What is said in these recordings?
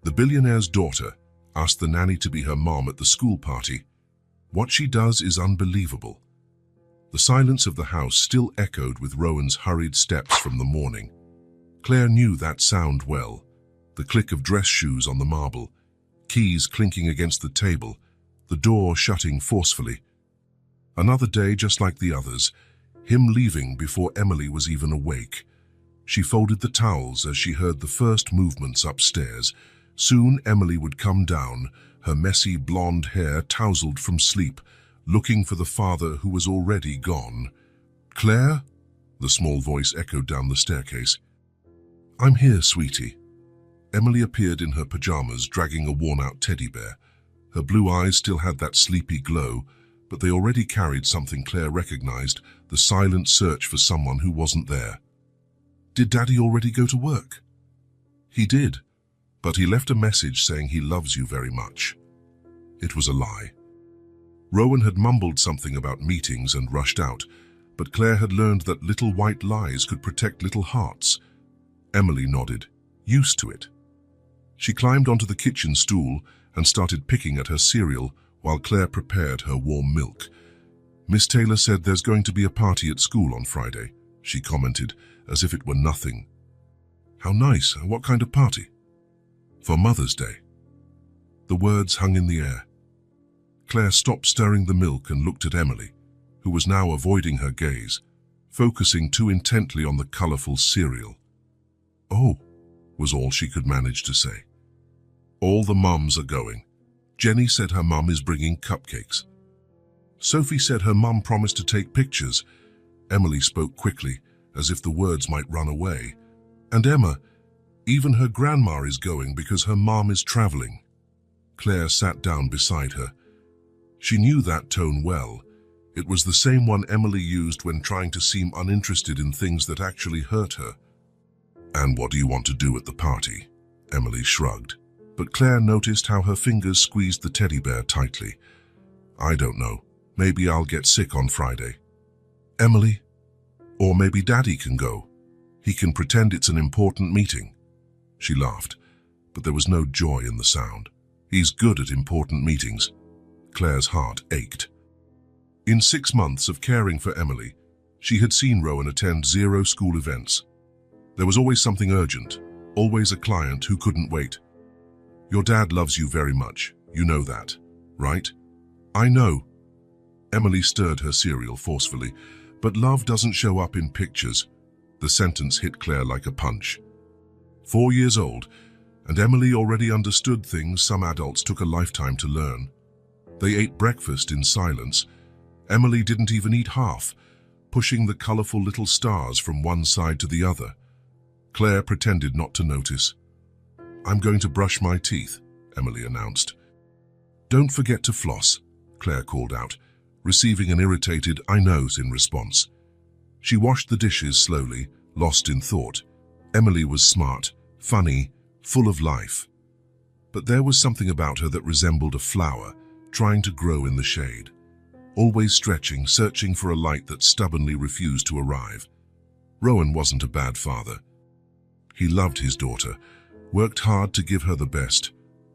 The billionaire's daughter asked the nanny to be her mom at the school party. What she does is unbelievable. The silence of the house still echoed with Rowan's hurried steps from the morning. Claire knew that sound well. The click of dress shoes on the marble, keys clinking against the table, the door shutting forcefully. Another day just like the others, him leaving before Emily was even awake. She folded the towels as she heard the first movements upstairs. Soon Emily would come down, her messy blonde hair tousled from sleep, looking for the father who was already gone. "Claire?" The small voice echoed down the staircase. "I'm here, sweetie." Emily appeared in her pajamas, dragging a worn-out teddy bear. Her blue eyes still had that sleepy glow, but they already carried something Claire recognized, the silent search for someone who wasn't there. "Did Daddy already go to work?" "He did, but he left a message saying he loves you very much." It was a lie. Rowan had mumbled something about meetings and rushed out, but Claire had learned that little white lies could protect little hearts. Emily nodded, used to it. She climbed onto the kitchen stool and started picking at her cereal while Claire prepared her warm milk. "Miss Taylor said there's going to be a party at school on Friday," she commented, as if it were nothing. "How nice. What kind of party?" "For Mother's Day." The words hung in the air. Claire stopped stirring the milk and looked at Emily, who was now avoiding her gaze, focusing too intently on the colorful cereal. "Oh," was all she could manage to say. "All the mums are going. Jenny said her mum is bringing cupcakes. Sophie said her mum promised to take pictures." Emily spoke quickly, as if the words might run away. "And Emma, even her grandma is going because her mom is traveling." Claire sat down beside her. She knew that tone well. It was the same one Emily used when trying to seem uninterested in things that actually hurt her. "And what do you want to do at the party?" Emily shrugged, but Claire noticed how her fingers squeezed the teddy bear tightly. "I don't know. Maybe I'll get sick on Friday." "Emily? Or maybe Daddy can go. He can pretend it's an important meeting." She laughed, but there was no joy in the sound. "He's good at important meetings." Claire's heart ached. In 6 months of caring for Emily, she had seen Rowan attend 0 school events. There was always something urgent, always a client who couldn't wait. "Your dad loves you very much. You know that, right?" "I know." Emily stirred her cereal forcefully. "But love doesn't show up in pictures." The sentence hit Claire like a punch. 4 years old, and Emily already understood things some adults took a lifetime to learn. They ate breakfast in silence. Emily didn't even eat half, pushing the colorful little stars from one side to the other. Claire pretended not to notice. "I'm going to brush my teeth," Emily announced. "Don't forget to floss," Claire called out, receiving an irritated "I knows" in response. She washed the dishes slowly, lost in thought. Emily was smart, funny, full of life. But there was something about her that resembled a flower, trying to grow in the shade. Always stretching, searching for a light that stubbornly refused to arrive. Rowan wasn't a bad father. He loved his daughter, worked hard to give her the best.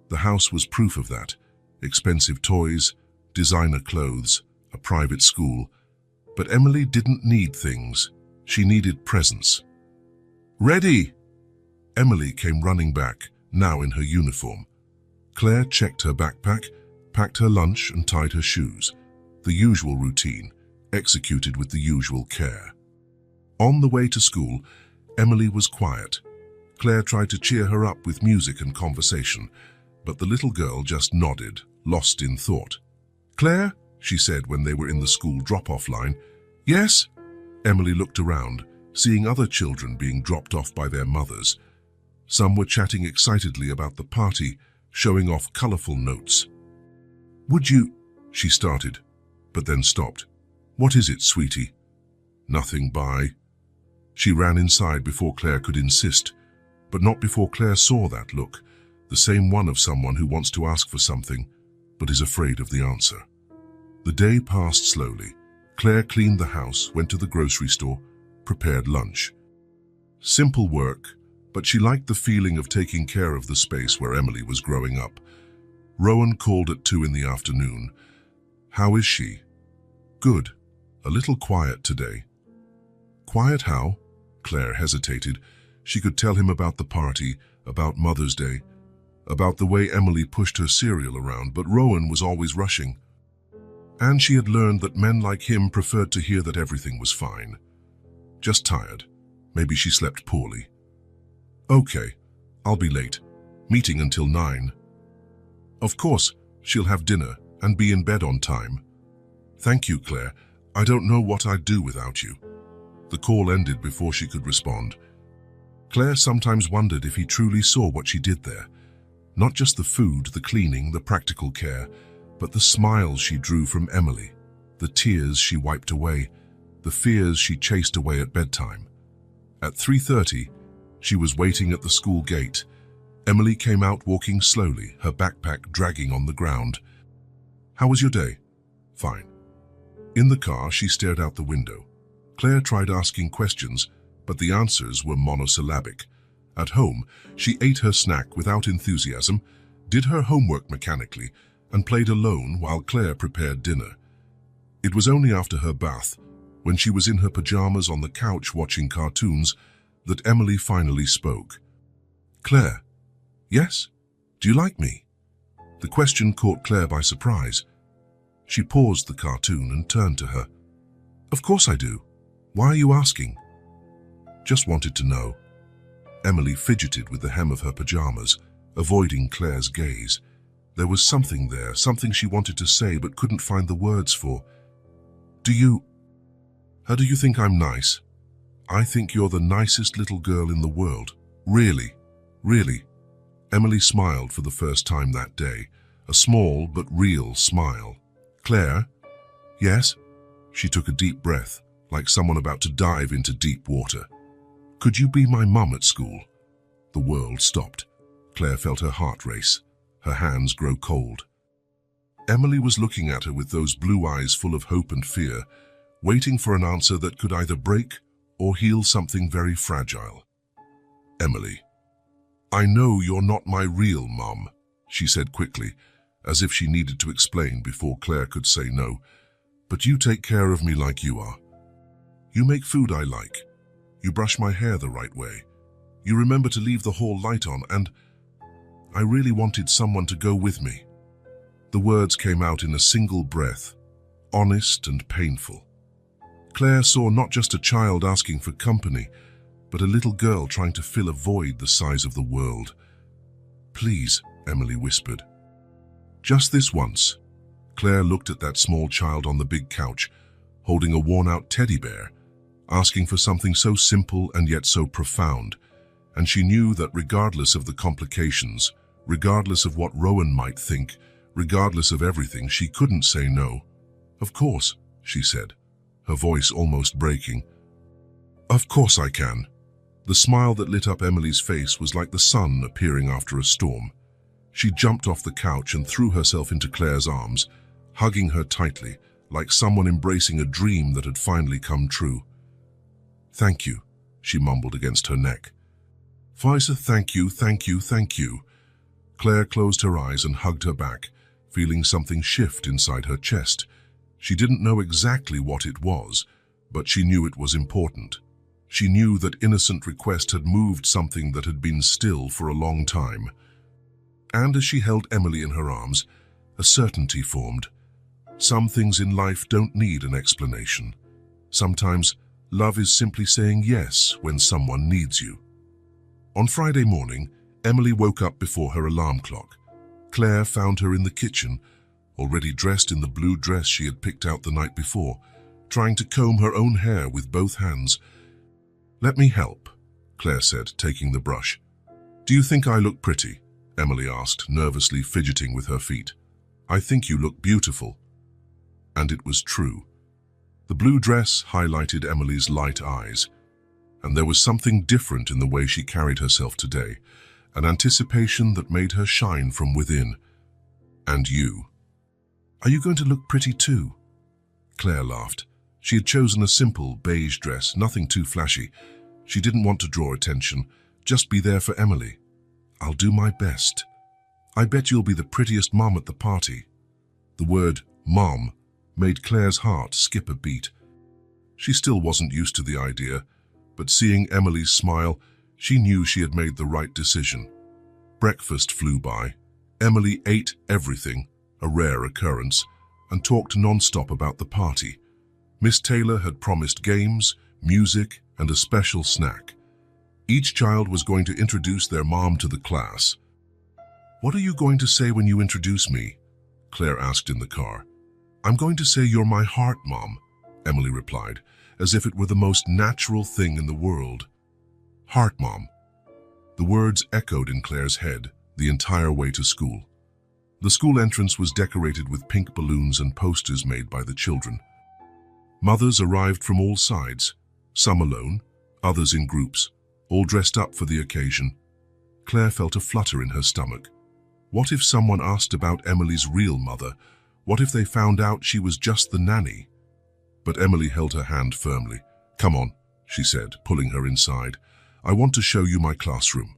The house was proof of that. Expensive toys, designer clothes, a private school. But Emily didn't need things. She needed presence. "Ready!" Emily came running back, now in her uniform. Claire checked her backpack, packed her lunch and tied her shoes. The usual routine, executed with the usual care. On the way to school, Emily was quiet. Claire tried to cheer her up with music and conversation, but the little girl just nodded, lost in thought. "Claire?" she said when they were in the school drop-off line. "Yes?" Emily looked around, seeing other children being dropped off by their mothers. Some were chatting excitedly about the party, showing off colorful notes. "Would you—" she started, but then stopped. "What is it, sweetie?" "Nothing, bye." She ran inside before Claire could insist, but not before Claire saw that look, the same one of someone who wants to ask for something, but is afraid of the answer. The day passed slowly. Claire cleaned the house, went to the grocery store, prepared lunch. Simple work, but she liked the feeling of taking care of the space where Emily was growing up. Rowan called at 2 in the afternoon. "How is she?" "Good. A little quiet today." "Quiet how?" Claire hesitated. She could tell him about the party, about Mother's Day, about the way Emily pushed her cereal around, but Rowan was always rushing. And she had learned that men like him preferred to hear that everything was fine. "Just tired. Maybe she slept poorly." "Okay, I'll be late. Meeting until 9. "Of course, she'll have dinner and be in bed on time." "Thank you, Claire. I don't know what I'd do without you." The call ended before she could respond. Claire sometimes wondered if he truly saw what she did there. Not just the food, the cleaning, the practical care, but the smiles she drew from Emily, the tears she wiped away, the fears she chased away at bedtime. At 3:30, she was waiting at the school gate. Emily came out walking slowly, her backpack dragging on the ground. "How was your day?" "Fine." In the car, she stared out the window. Claire tried asking questions, but the answers were monosyllabic. At home, she ate her snack without enthusiasm, did her homework mechanically, and played alone while Claire prepared dinner. It was only after her bath, when she was in her pajamas on the couch watching cartoons, that Emily finally spoke. "Claire." "Yes? Do you like me?" The question caught Claire by surprise. She paused the cartoon and turned to her. "Of course I do. Why are you asking?" "Just wanted to know." Emily fidgeted with the hem of her pajamas, avoiding Claire's gaze. There was something there, something she wanted to say but couldn't find the words for. How do you think I'm nice?" "I think you're the nicest little girl in the world." "Really? Really?" Emily smiled for the first time that day, a small but real smile. "Claire?" "Yes?" She took a deep breath, like someone about to dive into deep water. "Could you be my mum at school?" The world stopped. Claire felt her heart race, her hands grow cold. Emily was looking at her with those blue eyes full of hope and fear, waiting for an answer that could either break or heal something very fragile. "Emily, I know you're not my real mum," she said quickly, as if she needed to explain before Claire could say no, "but you take care of me like you are. You make food I like. You brush my hair the right way. You remember to leave the hall light on, and I really wanted someone to go with me." The words came out in a single breath, honest and painful. Claire saw not just a child asking for company, but a little girl trying to fill a void the size of the world. "Please," Emily whispered. "Just this once." Claire looked at that small child on the big couch, holding a worn-out teddy bear, asking for something so simple and yet so profound, and she knew that regardless of the complications, regardless of what Rowan might think, regardless of everything, she couldn't say no. "Of course," she said, her voice almost breaking. "Of course I can." The smile that lit up Emily's face was like the sun appearing after a storm. She jumped off the couch and threw herself into Claire's arms, hugging her tightly, like someone embracing a dream that had finally come true. "Thank you," she mumbled against her neck. "Fisa, thank you, thank you, thank you." Claire closed her eyes and hugged her back, feeling something shift inside her chest. She didn't know exactly what it was, but she knew it was important. She knew that innocent request had moved something that had been still for a long time. And as she held Emily in her arms, a certainty formed. Some things in life don't need an explanation. Sometimes love is simply saying yes when someone needs you. On Friday morning, Emily woke up before her alarm clock. Claire found her in the kitchen, already dressed in the blue dress she had picked out the night before, trying to comb her own hair with both hands. "Let me help," Claire said, taking the brush. "Do you think I look pretty?" Emily asked, nervously fidgeting with her feet. "I think you look beautiful." And it was true. The blue dress highlighted Emily's light eyes, and there was something different in the way she carried herself today, an anticipation that made her shine from within. "And you? Are you going to look pretty too?" Claire laughed. She had chosen a simple beige dress, nothing too flashy. She didn't want to draw attention, Just be there for Emily. I'll do my best. I bet you'll be the prettiest mom at the party." The word mom made Claire's heart skip a beat. She still wasn't used to the idea, but seeing Emily's smile, she knew she had made the right decision. Breakfast flew by. Emily ate everything, a rare occurrence, and talked non-stop about the party. Miss Taylor had promised games, music, and a special snack. Each child was going to introduce their mom to the class. "What are you going to say when you introduce me?" Claire asked in the car. "I'm going to say you're my heart, Mom," Emily replied, as if it were the most natural thing in the world. "Heart, Mom." The words echoed in Claire's head the entire way to school. The school entrance was decorated with pink balloons and posters made by the children. Mothers arrived from all sides, some alone, others in groups, all dressed up for the occasion. Claire felt a flutter in her stomach. What if someone asked about Emily's real mother? What if they found out she was just the nanny? But Emily held her hand firmly. "Come on," she said, pulling her inside. "I want to show you my classroom."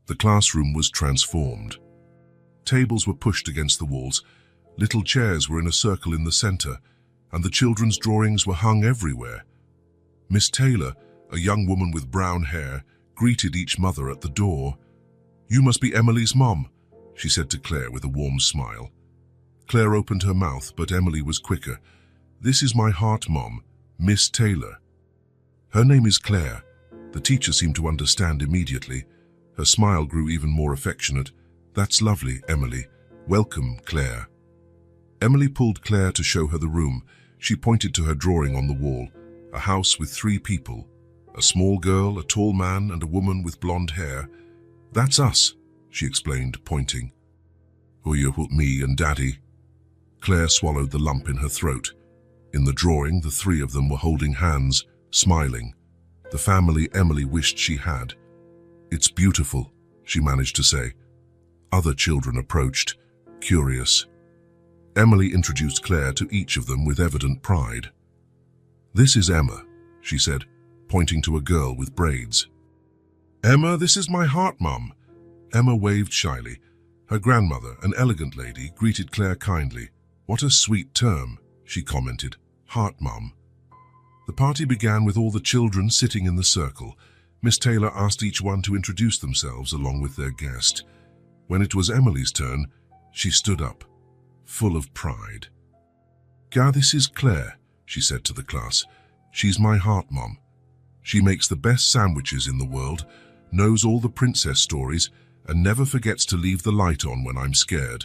The classroom was transformed. Tables were pushed against the walls, little chairs were in a circle in the center, and the children's drawings were hung everywhere. Miss Taylor, a young woman with brown hair, greeted each mother at the door. "You must be Emily's mom," she said to Claire with a warm smile. Claire opened her mouth, but Emily was quicker. "This is my heart, Mom, Miss Taylor." Her name is Claire. The teacher seemed to understand immediately. Her smile grew even more affectionate. "That's lovely, Emily. Welcome, Claire." Emily pulled Claire to show her the room. She pointed to her drawing on the wall, a house with 3 people, a small girl, a tall man, and a woman with blonde hair. "That's us," she explained, pointing. "Oh, you're me and Daddy." Claire swallowed the lump in her throat. In the drawing, the 3 of them were holding hands, smiling. The family Emily wished she had. "It's beautiful," she managed to say. Other children approached, curious. Emily introduced Claire to each of them with evident pride. "This is Emma," she said, pointing to a girl with braids. "Emma, this is my heart, Mum." Emma waved shyly. Her grandmother, an elegant lady, greeted Claire kindly. "What a sweet term," she commented. "Heart, Mum." The party began with all the children sitting in the circle. Miss Taylor asked each one to introduce themselves along with their guest. When it was Emily's turn, she stood up, full of pride. "This is Claire," she said to the class. "She's my heart, Mom. She makes the best sandwiches in the world, knows all the princess stories, and never forgets to leave the light on when I'm scared."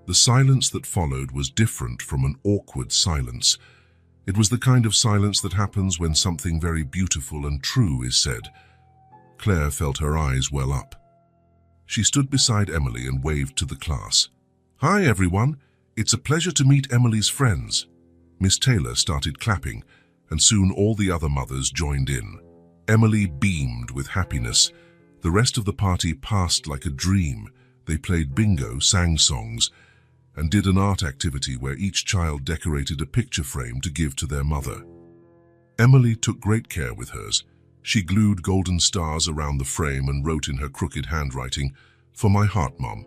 The silence that followed was different from an awkward silence. It was the kind of silence that happens when something very beautiful and true is said. Claire felt her eyes well up. She stood beside Emily and waved to the class. "Hi, everyone. It's a pleasure to meet Emily's friends." Miss Taylor started clapping, and soon all the other mothers joined in. Emily beamed with happiness. The rest of the party passed like a dream. They played bingo, sang songs, and did an art activity where each child decorated a picture frame to give to their mother. Emily took great care with hers. She glued golden stars around the frame and wrote in her crooked handwriting, "For my heart, Mom."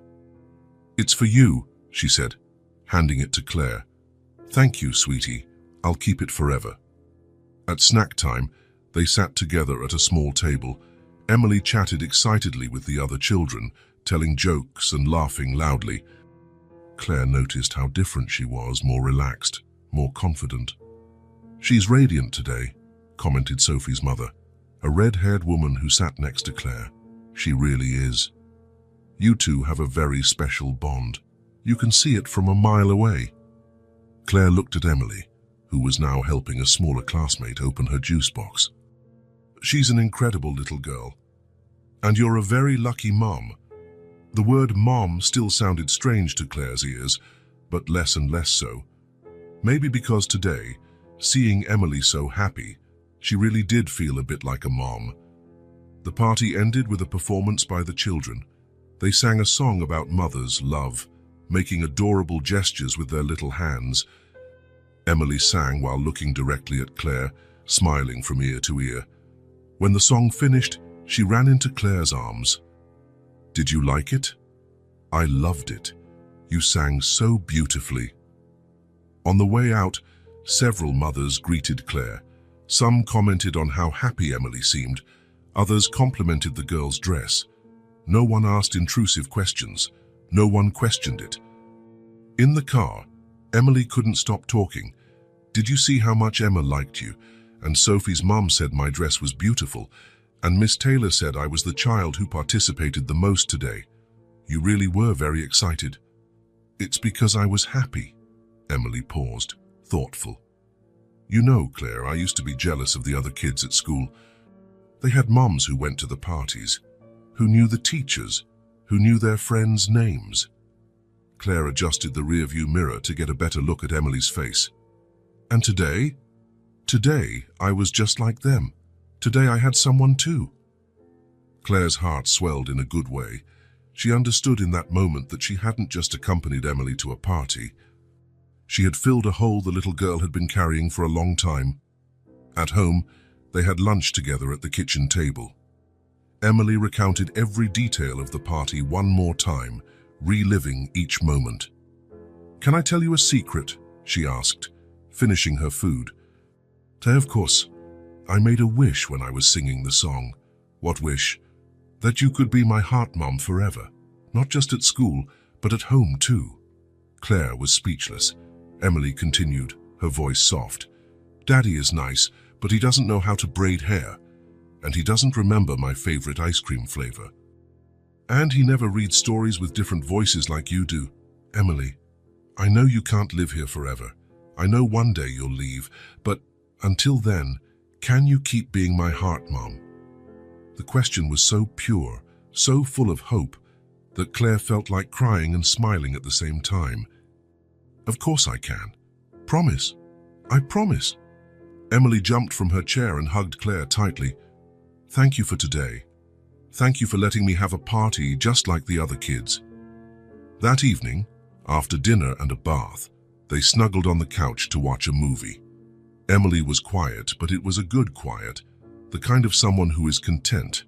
"It's for you," she said, handing it to Claire. "Thank you, sweetie. I'll keep it forever." At snack time, they sat together at a small table. Emily chatted excitedly with the other children, telling jokes and laughing loudly. Claire noticed how different she was, more relaxed, more confident. "She's radiant today," commented Sophie's mother, a red-haired woman who sat next to Claire. "She really is. You two have a very special bond. You can see it from a mile away." Claire looked at Emily, who was now helping a smaller classmate open her juice box. "She's an incredible little girl. And you're a very lucky mom." The word mom still sounded strange to Claire's ears, but less and less so. Maybe because today, seeing Emily so happy, she really did feel a bit like a mom. The party ended with a performance by the children. They sang a song about mother's love, making adorable gestures with their little hands. Emily sang while looking directly at Claire, smiling from ear to ear. When the song finished, She ran into Claire's arms. "Did you like it?" "I loved it. You sang so beautifully." On the way out, several mothers greeted Claire. Some commented on how happy Emily seemed. Others complimented the girl's dress. No one asked intrusive questions. No one questioned it. In the car, Emily couldn't stop talking. "Did you see how much Emma liked you? And Sophie's mum said my dress was beautiful. And Miss Taylor said I was the child who participated the most today. You really were very excited." "It's because I was happy." Emily paused, thoughtful. "You know, Claire, I used to be jealous of the other kids at school. They had moms who went to the parties, who knew the teachers, who knew their friends' names." Claire adjusted the rearview mirror to get a better look at Emily's face. "And today? Today, I was just like them. Today I had someone too." Claire's heart swelled in a good way. She understood in that moment that she hadn't just accompanied Emily to a party. She had filled a hole the little girl had been carrying for a long time. At home, they had lunch together at the kitchen table. Emily recounted every detail of the party one more time, reliving each moment. "Can I tell you a secret?" she asked, finishing her food. "Of course. I made a wish when I was singing the song." "What wish?" "That you could be my heart mom forever. Not just at school, but at home too." Claire was speechless. Emily continued, her voice soft. "Daddy is nice, but he doesn't know how to braid hair. And he doesn't remember my favorite ice cream flavor. And he never reads stories with different voices like you do. Emily, I know you can't live here forever. I know one day you'll leave, but until then, can you keep being my heart mom?" The question was so pure, so full of hope, that Claire felt like crying and smiling at the same time. "Of course I can. Promise. I promise." Emily jumped from her chair and hugged Claire tightly. "Thank you for today. Thank you for letting me have a party just like the other kids." That evening, after dinner and a bath, they snuggled on the couch to watch a movie. Emily was quiet, but it was a good quiet, the kind of someone who is content.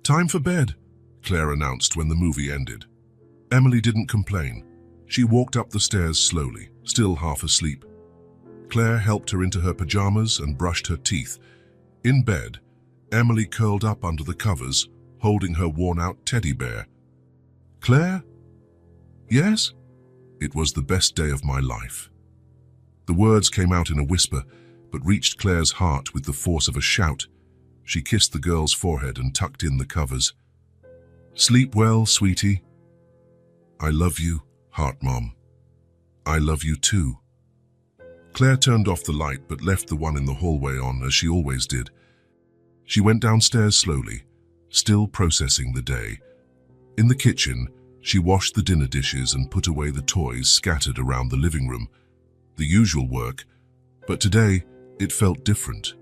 "Time for bed," Claire announced when the movie ended. Emily didn't complain. She walked up the stairs slowly, still half asleep. Claire helped her into her pajamas and brushed her teeth. In bed, Emily curled up under the covers, holding her worn-out teddy bear. "Claire?" "Yes?" "It was the best day of my life." The words came out in a whisper, but reached Claire's heart with the force of a shout. She kissed the girl's forehead and tucked in the covers. "Sleep well, sweetie." "I love you, heart mom." "I love you too." Claire turned off the light but left the one in the hallway on, as she always did. She went downstairs slowly, still processing the day. In the kitchen, she washed the dinner dishes and put away the toys scattered around the living room. The usual work, but today it felt different.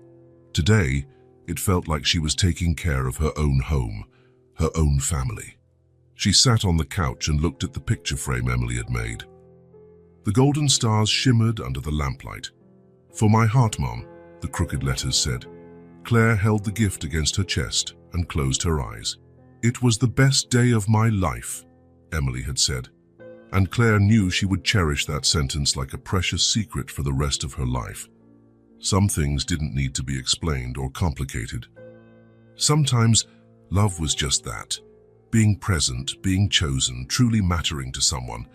Today, it felt like she was taking care of her own home, her own family. She sat on the couch and looked at the picture frame Emily had made. The golden stars shimmered under the lamplight. "For my heart, Mom," the crooked letters said. Claire held the gift against her chest and closed her eyes. "It was the best day of my life," Emily had said, and Claire knew she would cherish that sentence like a precious secret for the rest of her life. Some things didn't need to be explained or complicated. Sometimes love was just that, being present, being chosen, truly mattering to someone.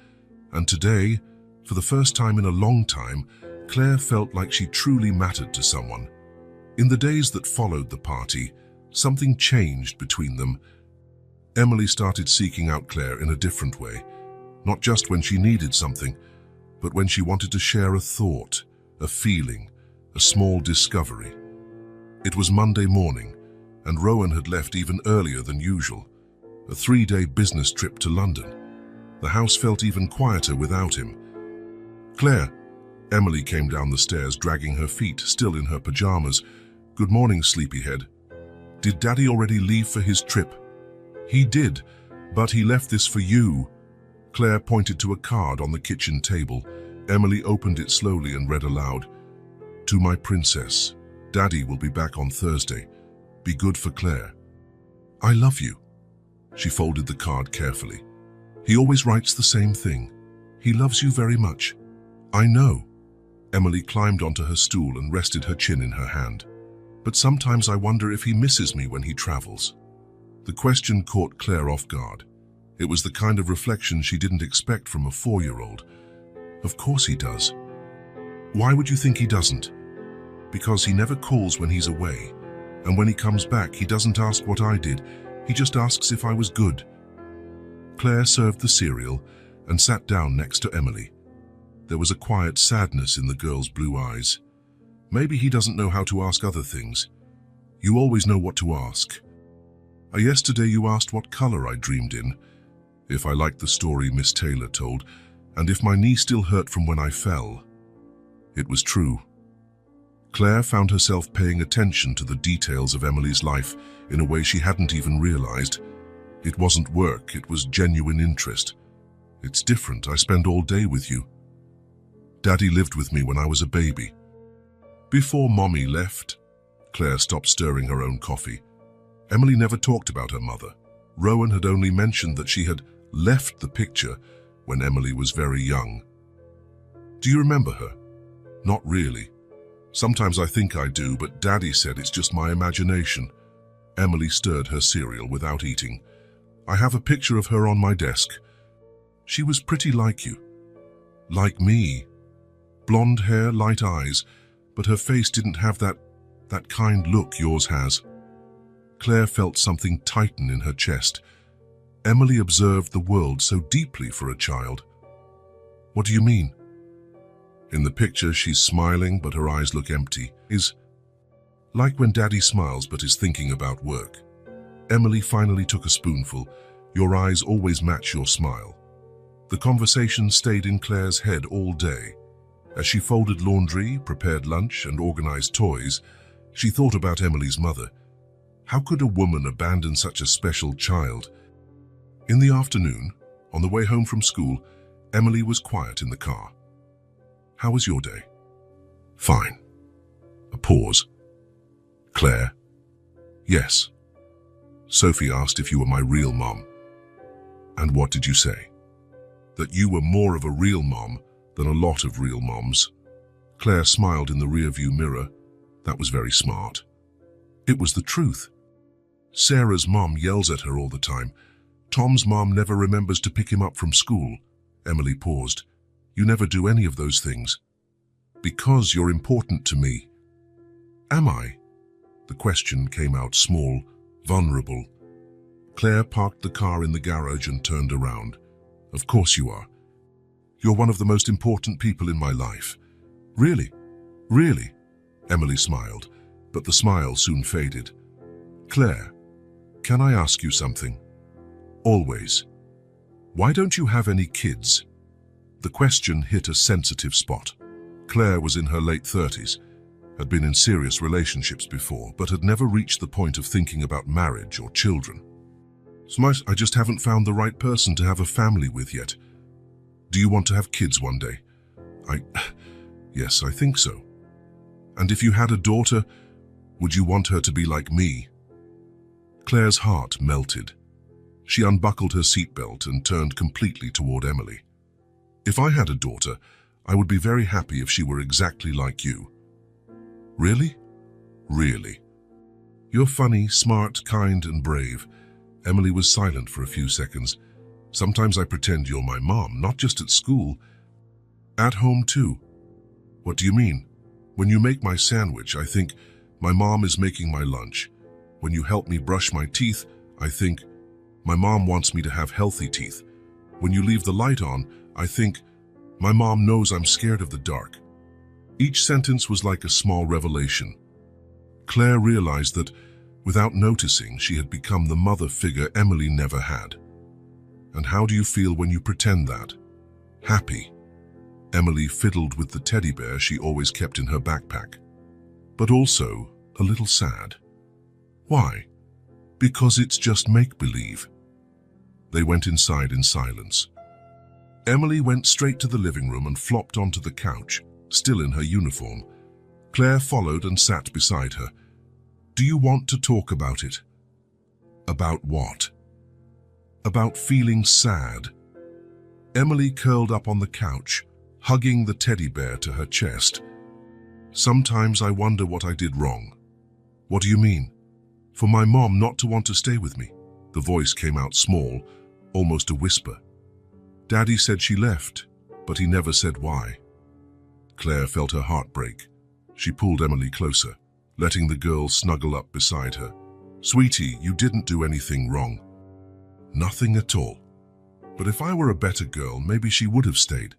And today, for the first time in a long time, Claire felt like she truly mattered to someone. In the days that followed the party, something changed between them. Emily started seeking out Claire in a different way, not just when she needed something, but when she wanted to share a thought, a feeling, a small discovery. It was Monday morning, and Rowan had left even earlier than usual, a 3-day business trip to London. The house felt even quieter without him. "Claire," Emily came down the stairs, dragging her feet, still in her pajamas. "Good morning, sleepyhead. Did Daddy already leave for his trip?" "He did, but he left this for you." Claire pointed to a card on the kitchen table. Emily opened it slowly and read aloud. "To my princess, Daddy will be back on Thursday. Be good for Claire." I love you. She folded the card carefully. He always writes the same thing. He loves you very much. I know. Emily climbed onto her stool and rested her chin in her hand. But sometimes I wonder if he misses me when he travels. The question caught Claire off guard. It was the kind of reflection she didn't expect from a 4-year-old. Of course he does. Why would you think he doesn't? Because he never calls when he's away. And when he comes back, he doesn't ask what I did. He just asks if I was good. Claire served the cereal and sat down next to Emily. There was a quiet sadness in the girl's blue eyes. Maybe he doesn't know how to ask other things. You always know what to ask. Yesterday you asked what color I dreamed in, if I liked the story Miss Taylor told, and if my knee still hurt from when I fell. It was true. Claire found herself paying attention to the details of Emily's life in a way she hadn't even realized. It wasn't work, it was genuine interest. It's different, I spend all day with you. Daddy lived with me when I was a baby. Before Mommy left, Claire stopped stirring her own coffee. Emily never talked about her mother. Rowan had only mentioned that she had left the picture when Emily was very young. Do you remember her? Not really. Sometimes I think I do, but Daddy said it's just my imagination. Emily stirred her cereal without eating. I have a picture of her on my desk. She was pretty like you. Like me. Blonde hair, light eyes, but her face didn't have that kind look yours has. Claire felt something tighten in her chest. Emily observed the world so deeply for a child. What do you mean? In the picture, she's smiling, but her eyes look empty. Is like when Daddy smiles but is thinking about work. Emily finally took a spoonful. Your eyes always match your smile. The conversation stayed in Claire's head all day. As she folded laundry, prepared lunch, and organized toys, she thought about Emily's mother. How could a woman abandon such a special child? In the afternoon, on the way home from school, Emily was quiet in the car. How was your day? Fine. A pause. Claire? Yes. Sophie asked if you were my real mom. And what did you say? That you were more of a real mom than a lot of real moms. Claire smiled in the rearview mirror. That was very smart. It was the truth. Sarah's mom yells at her all the time. Tom's mom never remembers to pick him up from school. Emily paused. You never do any of those things. Because you're important to me. Am I? The question came out small, vulnerable. Claire parked the car in the garage and turned around. Of course you are. You're one of the most important people in my life. Really? Really? Emily smiled, but the smile soon faded. Claire, can I ask you something? Always. Why don't you have any kids? The question hit a sensitive spot. Claire was in her late 30s, had been in serious relationships before, but had never reached the point of thinking about marriage or children. I just haven't found the right person to have a family with yet. Do you want to have kids one day? Yes, I think so. And if you had a daughter, would you want her to be like me? Claire's heart melted. She unbuckled her seatbelt and turned completely toward Emily. If I had a daughter, I would be very happy if she were exactly like you. Really? Really. You're funny, smart, kind, and brave. Emily was silent for a few seconds. Sometimes I pretend you're my mom, not just at school. At home too. What do you mean? When you make my sandwich, I think my mom is making my lunch. When you help me brush my teeth, I think my mom wants me to have healthy teeth. When you leave the light on, I think my mom knows I'm scared of the dark. Each sentence was like a small revelation. Claire realized that, without noticing, she had become the mother figure Emily never had. And how do you feel when you pretend that? Happy. Emily fiddled with the teddy bear she always kept in her backpack. But also a little sad. Why? Because it's just make-believe. They went inside in silence. Emily went straight to the living room and flopped onto the couch, still in her uniform. Claire followed and sat beside her. Do you want to talk about it? About what? About feeling sad. Emily curled up on the couch, hugging the teddy bear to her chest. Sometimes I wonder what I did wrong. What do you mean? For my mom not to want to stay with me. The voice came out small, almost a whisper. Daddy said she left, but he never said why. Claire felt her heart break. She pulled Emily closer, letting the girl snuggle up beside her. Sweetie, you didn't do anything wrong. Nothing at all. But if I were a better girl, maybe she would have stayed.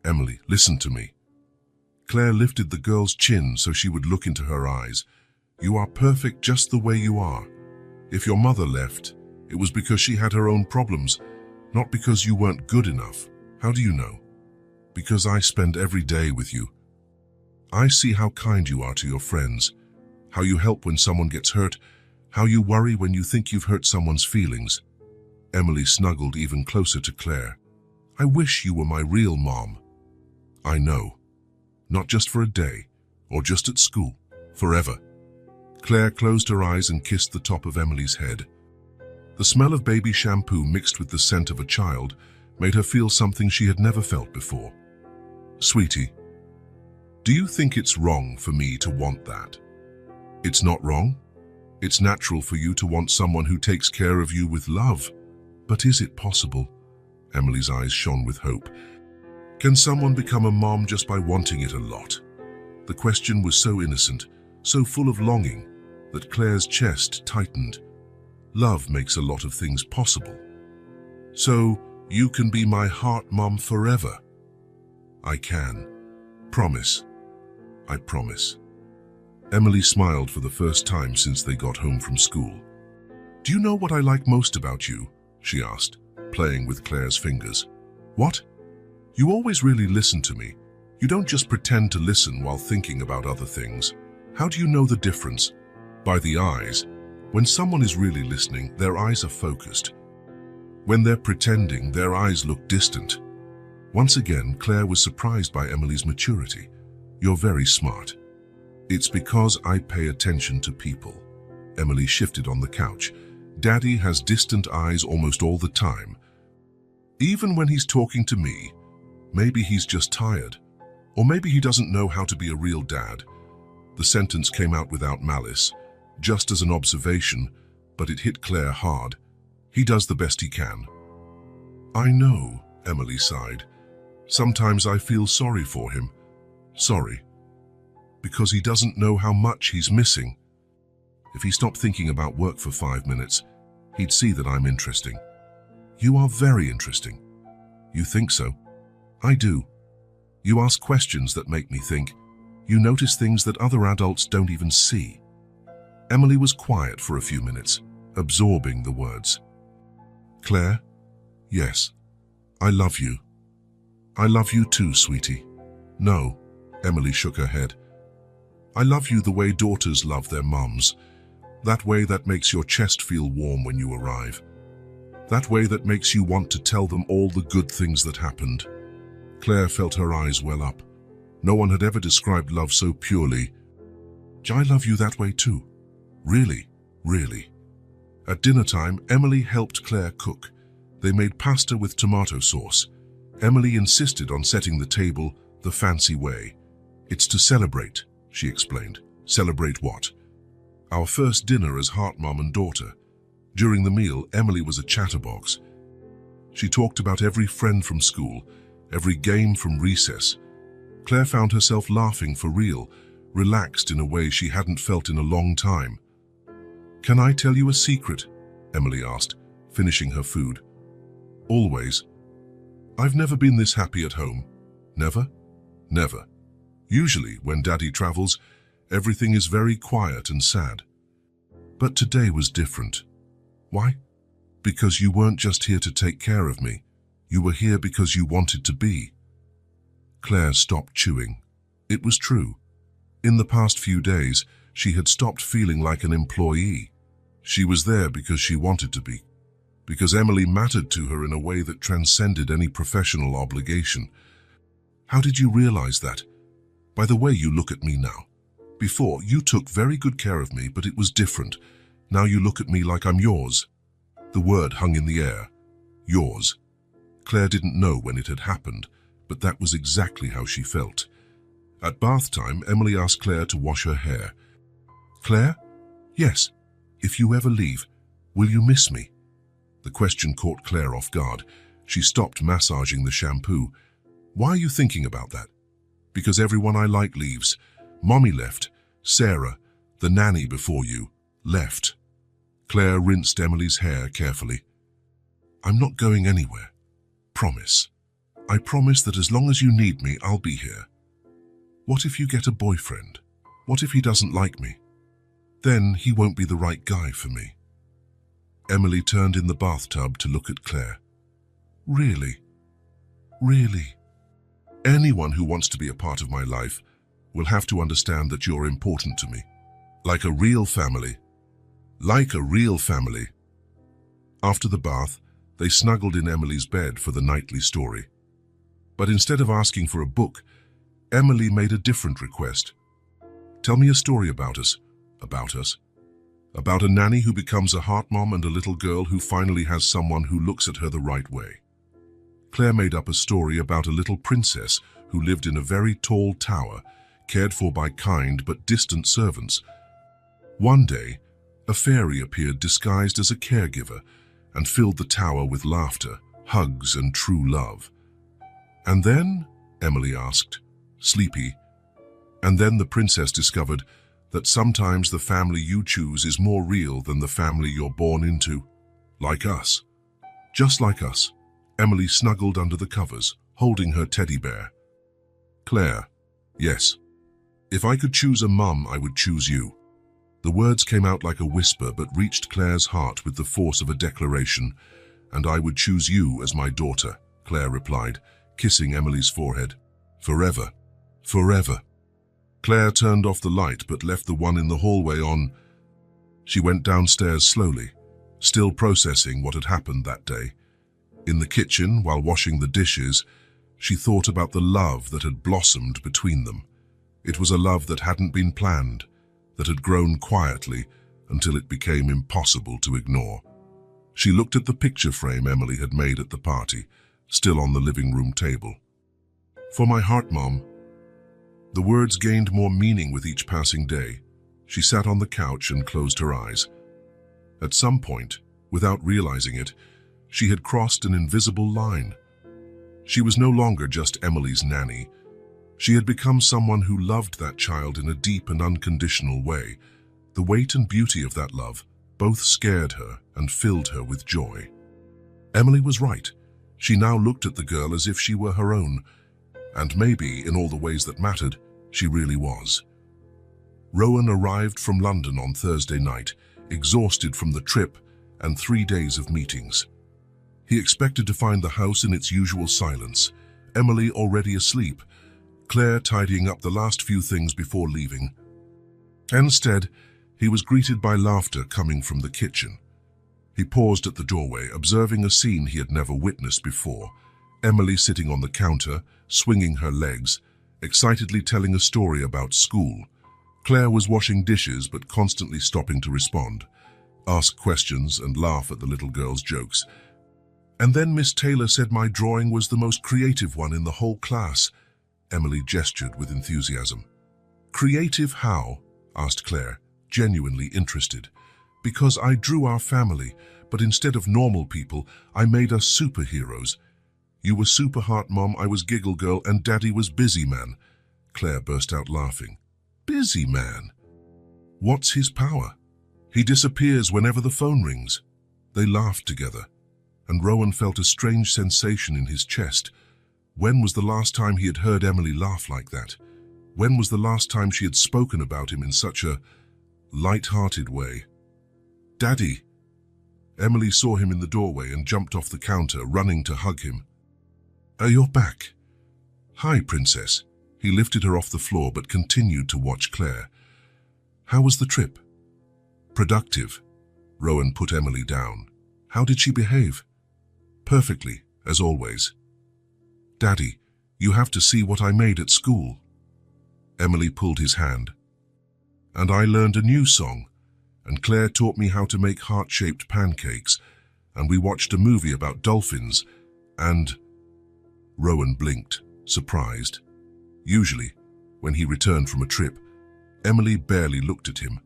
Emily, listen to me. Claire lifted the girl's chin so she would look into her eyes. You are perfect just the way you are. If your mother left, it was because she had her own problems, not because you weren't good enough. How do you know? Because I spend every day with you. I see how kind you are to your friends, how you help when someone gets hurt, how you worry when you think you've hurt someone's feelings. Emily snuggled even closer to Claire. I wish you were my real mom. I know. Not just for a day, or just at school, forever. Claire closed her eyes and kissed the top of Emily's head. The smell of baby shampoo mixed with the scent of a child made her feel something she had never felt before. Sweetie, do you think it's wrong for me to want that? It's not wrong. It's natural for you to want someone who takes care of you with love. But is it possible? Emily's eyes shone with hope. Can someone become a mom just by wanting it a lot? The question was so innocent, so full of longing, that Claire's chest tightened. Love makes a lot of things possible. So, you can be my heart mom forever. I can. Promise. I promise. Emily smiled for the first time since they got home from school. Do you know what I like most about you? She asked, playing with Claire's fingers. What? You always really listen to me. You don't just pretend to listen while thinking about other things. How do you know the difference? By the eyes. When someone is really listening, their eyes are focused. When they're pretending, their eyes look distant. Once again, Claire was surprised by Emily's maturity. You're very smart. It's because I pay attention to people. Emily shifted on the couch. Daddy has distant eyes almost all the time. Even when he's talking to me, maybe he's just tired. Or maybe he doesn't know how to be a real dad. The sentence came out without malice, just as an observation, but it hit Claire hard. He does the best he can. I know, Emily sighed. Sometimes I feel sorry for him. Sorry. Because he doesn't know how much he's missing. If he stopped thinking about work for 5 minutes, he'd see that I'm interesting. You are very interesting. You think so? I do. You ask questions that make me think. You notice things that other adults don't even see. Emily was quiet for a few minutes, absorbing the words. Claire? Yes. I love you. I love you too, sweetie. No, Emily shook her head. I love you the way daughters love their mums. That way that makes your chest feel warm when you arrive. That way that makes you want to tell them all the good things that happened. Claire felt her eyes well up. No one had ever described love so purely. I love you that way too. Really, really. At dinner time, Emily helped Claire cook. They made pasta with tomato sauce. Emily insisted on setting the table the fancy way. It's to celebrate, she explained. Celebrate what? Our first dinner as heart mom and daughter. During the meal, Emily was a chatterbox. She talked about every friend from school, every game from recess. Claire found herself laughing for real, relaxed in a way she hadn't felt in a long time. Can I tell you a secret? Emily asked, finishing her food. Always. I've never been this happy at home. Never? Never. Usually, when Daddy travels, everything is very quiet and sad. But today was different. Why? Because you weren't just here to take care of me. You were here because you wanted to be. Claire stopped chewing. It was true. In the past few days, she had stopped feeling like an employee. She was there because she wanted to be. Because Emily mattered to her in a way that transcended any professional obligation. How did you realize that? By the way you look at me now. Before, you took very good care of me, but it was different. Now you look at me like I'm yours." The word hung in the air. Yours. Claire didn't know when it had happened, but that was exactly how she felt. At bath time, Emily asked Claire to wash her hair. "Claire?" "Yes. If you ever leave, will you miss me?" The question caught Claire off guard. She stopped massaging the shampoo. "Why are you thinking about that?" "Because everyone I like leaves. Mommy left. Sarah, the nanny before you, left." Claire rinsed Emily's hair carefully. "I'm not going anywhere. Promise. I promise that as long as you need me, I'll be here." "What if you get a boyfriend? What if he doesn't like me? Then he won't be the right guy for me." Emily turned in the bathtub to look at Claire. "Really? Really? Anyone who wants to be a part of my life will have to understand that you're important to me. Like a real family. Like a real family." After the bath, they snuggled in Emily's bed for the nightly story. But instead of asking for a book, Emily made a different request. "Tell me a story about us. About us. About a nanny who becomes a heart mom and a little girl who finally has someone who looks at her the right way." Claire made up a story about a little princess who lived in a very tall tower, cared for by kind but distant servants. One day, a fairy appeared disguised as a caregiver and filled the tower with laughter, hugs, and true love. "And then?" Emily asked, sleepy. "And then the princess discovered that sometimes the family you choose is more real than the family you're born into. Like us. Just like us." Emily snuggled under the covers, holding her teddy bear. "Claire, yes. If I could choose a mum, I would choose you." The words came out like a whisper but reached Claire's heart with the force of a declaration. "And I would choose you as my daughter," Claire replied, kissing Emily's forehead. "Forever. Forever." Claire turned off the light but left the one in the hallway on. She went downstairs slowly, still processing what had happened that day. In the kitchen, while washing the dishes, she thought about the love that had blossomed between them. It was a love that hadn't been planned, that had grown quietly until it became impossible to ignore. She looked at the picture frame Emily had made at the party, still on the living room table. "For my heart, Mom." The words gained more meaning with each passing day. She sat on the couch and closed her eyes. At some point, without realizing it, she had crossed an invisible line. She was no longer just Emily's nanny. She had become someone who loved that child in a deep and unconditional way. The weight and beauty of that love both scared her and filled her with joy. Emily was right. She now looked at the girl as if she were her own, and maybe, in all the ways that mattered, she really was. Rowan arrived from London on Thursday night, exhausted from the trip and 3 days of meetings. He expected to find the house in its usual silence, Emily already asleep, Claire tidying up the last few things before leaving. Instead, he was greeted by laughter coming from the kitchen. He paused at the doorway, observing a scene he had never witnessed before. Emily sitting on the counter, swinging her legs, excitedly telling a story about school. Claire was washing dishes but constantly stopping to respond, ask questions and laugh at the little girl's jokes. "And then Miss Taylor said my drawing was the most creative one in the whole class." Emily gestured with enthusiasm. "Creative how?" asked Claire, genuinely interested. "Because I drew our family, but instead of normal people, I made us superheroes. You were Super Heart Mom, I was Giggle Girl, and Daddy was Busy Man." Claire burst out laughing. "Busy Man? What's his power?" "He disappears whenever the phone rings." They laughed together, and Rowan felt a strange sensation in his chest. When was the last time he had heard Emily laugh like that? When was the last time she had spoken about him in such a light-hearted way? "Daddy!" Emily saw him in the doorway and jumped off the counter, running to hug him. "You're back." "Hi, Princess." He lifted her off the floor but continued to watch Claire. "How was the trip?" "Productive." Rowan put Emily down. "How did she behave?" "Perfectly, as always." "Daddy, you have to see what I made at school." Emily pulled his hand. "And I learned a new song." and Claire taught me how to make heart-shaped pancakes, and we watched a movie about dolphins, and... Rowan blinked, surprised. Usually, when he returned from a trip, Emily barely looked at him,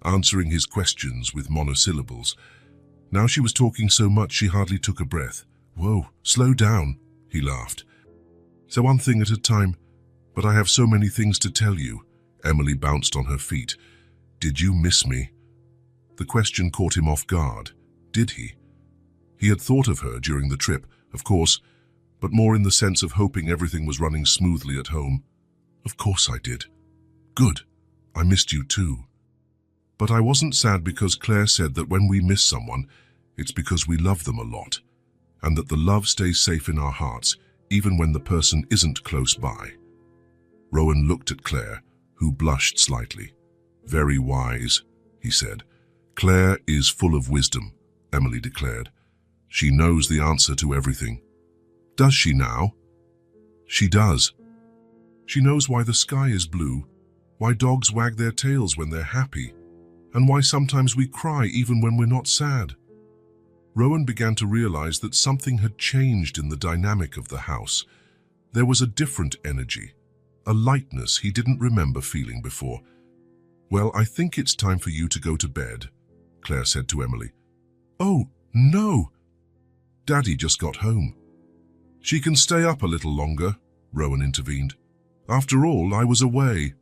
answering his questions with monosyllables. Now she was talking so much she hardly took a breath. "Whoa, slow down," he laughed. "So one thing at a time, but I have so many things to tell you." Emily bounced on her feet. "Did you miss me?" The question caught him off guard. Did he? He had thought of her during the trip, of course, but more in the sense of hoping everything was running smoothly at home. "Of course I did." "Good. I missed you too." But I wasn't sad because Claire said that when we miss someone, it's because we love them a lot, and that the love stays safe in our hearts, even when the person isn't close by. Rowan looked at Claire, who blushed slightly. "Very wise," he said. "Claire is full of wisdom," Emily declared. "She knows the answer to everything." "Does she now?" "She does. She knows why the sky is blue, why dogs wag their tails when they're happy, and why sometimes we cry even when we're not sad." Rowan began to realize that something had changed in the dynamic of the house. There was a different energy, a lightness he didn't remember feeling before. "Well, I think it's time for you to go to bed," Claire said to Emily. "Oh, no! Daddy just got home." "She can stay up a little longer," Rowan intervened. "After all, I was away."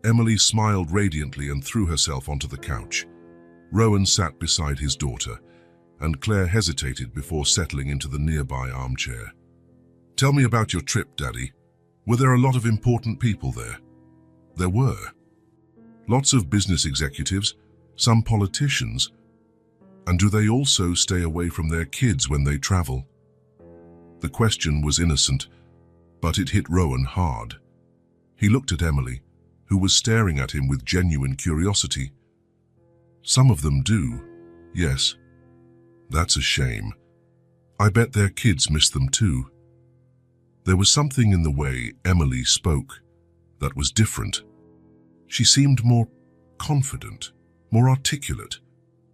Emily smiled radiantly and threw herself onto the couch. Rowan sat beside his daughter, and Claire hesitated before settling into the nearby armchair. "Tell me about your trip, Daddy. Were there a lot of important people there?" "There were. Lots of business executives, some politicians. And do they also stay away from their kids when they travel?" The question was innocent, but it hit Rowan hard. He looked at Emily, who was staring at him with genuine curiosity. "Some of them do, yes." "That's a shame. I bet their kids miss them too." There was something in the way Emily spoke that was different. She seemed more confident, more articulate,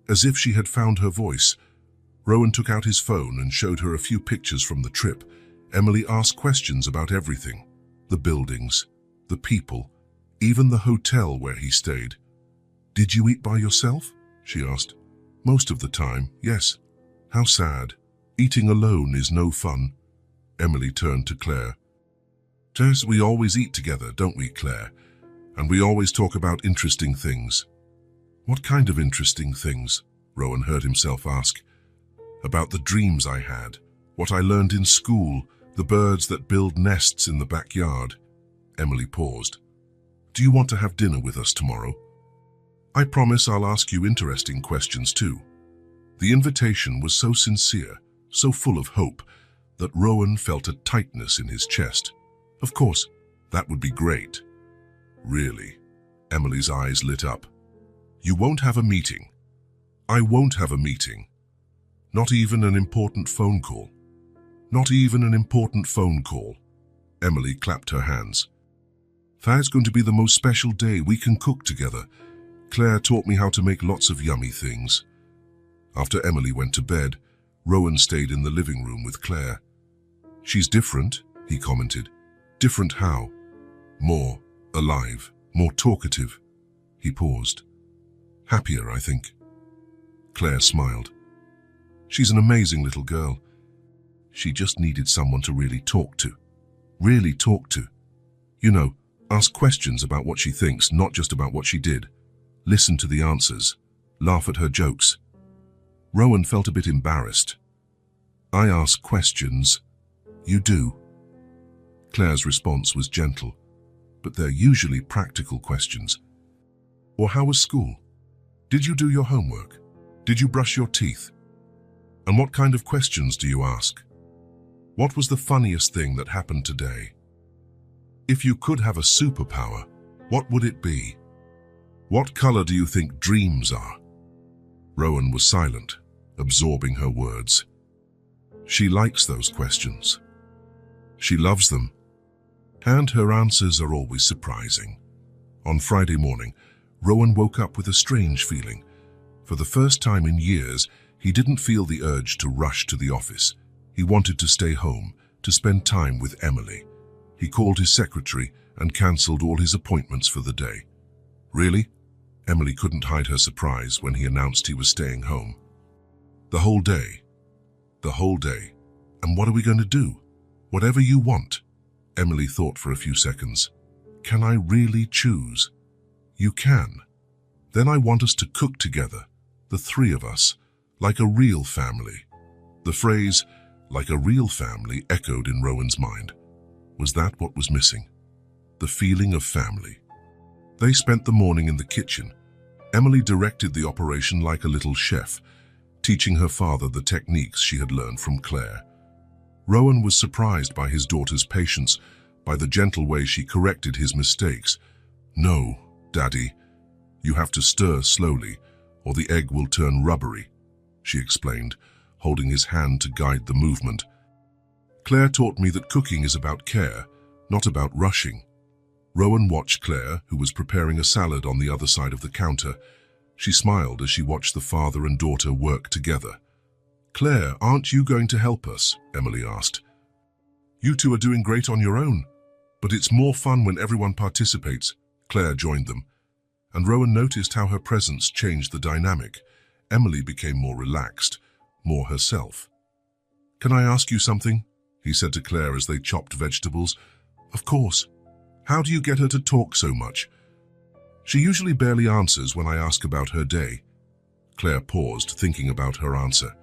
as if she had found her voice. Rowan took out his phone and showed her a few pictures from the trip. Emily asked questions about everything: the buildings, the people, even the hotel where he stayed. "Did you eat by yourself?" she asked. "Most of the time, yes." "How sad. Eating alone is no fun." Emily turned to Claire. "Tess, we always eat together, don't we, Claire? And we always talk about interesting things." "What kind of interesting things?" Rowan heard himself ask. "About the dreams I had, what I learned in school, the birds that build nests in the backyard." Emily paused. "Do you want to have dinner with us tomorrow?" "I promise I'll ask you interesting questions too." The invitation was so sincere, so full of hope, that Rowan felt a tightness in his chest. Of course, that would be great. "Really?" Emily's eyes lit up. "You won't have a meeting?" "I won't have a meeting. Not even an important phone call." "Not even an important phone call." Emily clapped her hands. "That's going to be the most special day. We can cook together. Claire taught me how to make lots of yummy things." After Emily went to bed, Rowan stayed in the living room with Claire. "She's different," he commented. "Different how?" "More alive, more talkative." He paused. "Happier, I think." Claire smiled. "She's an amazing little girl. She just needed someone to really talk to. Really talk to. You know, ask questions about what she thinks, not just about what she did. Listen to the answers. Laugh at her jokes." Rowan felt a bit embarrassed. "I ask questions. You do." Claire's response was gentle, but they're usually practical questions. "Or how was school? Did you do your homework? Did you brush your teeth? And what kind of questions do you ask? What was the funniest thing that happened today? If you could have a superpower, what would it be? What color do you think dreams are?" Rowan was silent, absorbing her words. She likes those questions. She loves them. And her answers are always surprising. On Friday morning, Rowan woke up with a strange feeling. For the first time in years, he didn't feel the urge to rush to the office. He wanted to stay home, to spend time with Emily. He called his secretary and cancelled all his appointments for the day. Really? Emily couldn't hide her surprise when he announced he was staying home. The whole day. The whole day. And what are we going to do? Whatever you want. Emily thought for a few seconds. Can I really choose? You can. Then I want us to cook together, the three of us, like a real family. The phrase, like a real family, echoed in Rowan's mind. Was that what was missing? The feeling of family. They spent the morning in the kitchen. Emily directed the operation like a little chef, teaching her father the techniques she had learned from Claire. Rowan was surprised by his daughter's patience, by the gentle way she corrected his mistakes. No, Daddy, you have to stir slowly, or the egg will turn rubbery, she explained, holding his hand to guide the movement. Claire taught me that cooking is about care, not about rushing. Rowan watched Claire, who was preparing a salad on the other side of the counter. She smiled as she watched the father and daughter work together. Claire, aren't you going to help us? Emily asked. You two are doing great on your own, but it's more fun when everyone participates. Claire joined them, and Rowan noticed how her presence changed the dynamic. Emily became more relaxed, more herself. Can I ask you something? He said to Claire as they chopped vegetables. Of course. How do you get her to talk so much? She usually barely answers when I ask about her day. Claire paused, thinking about her answer.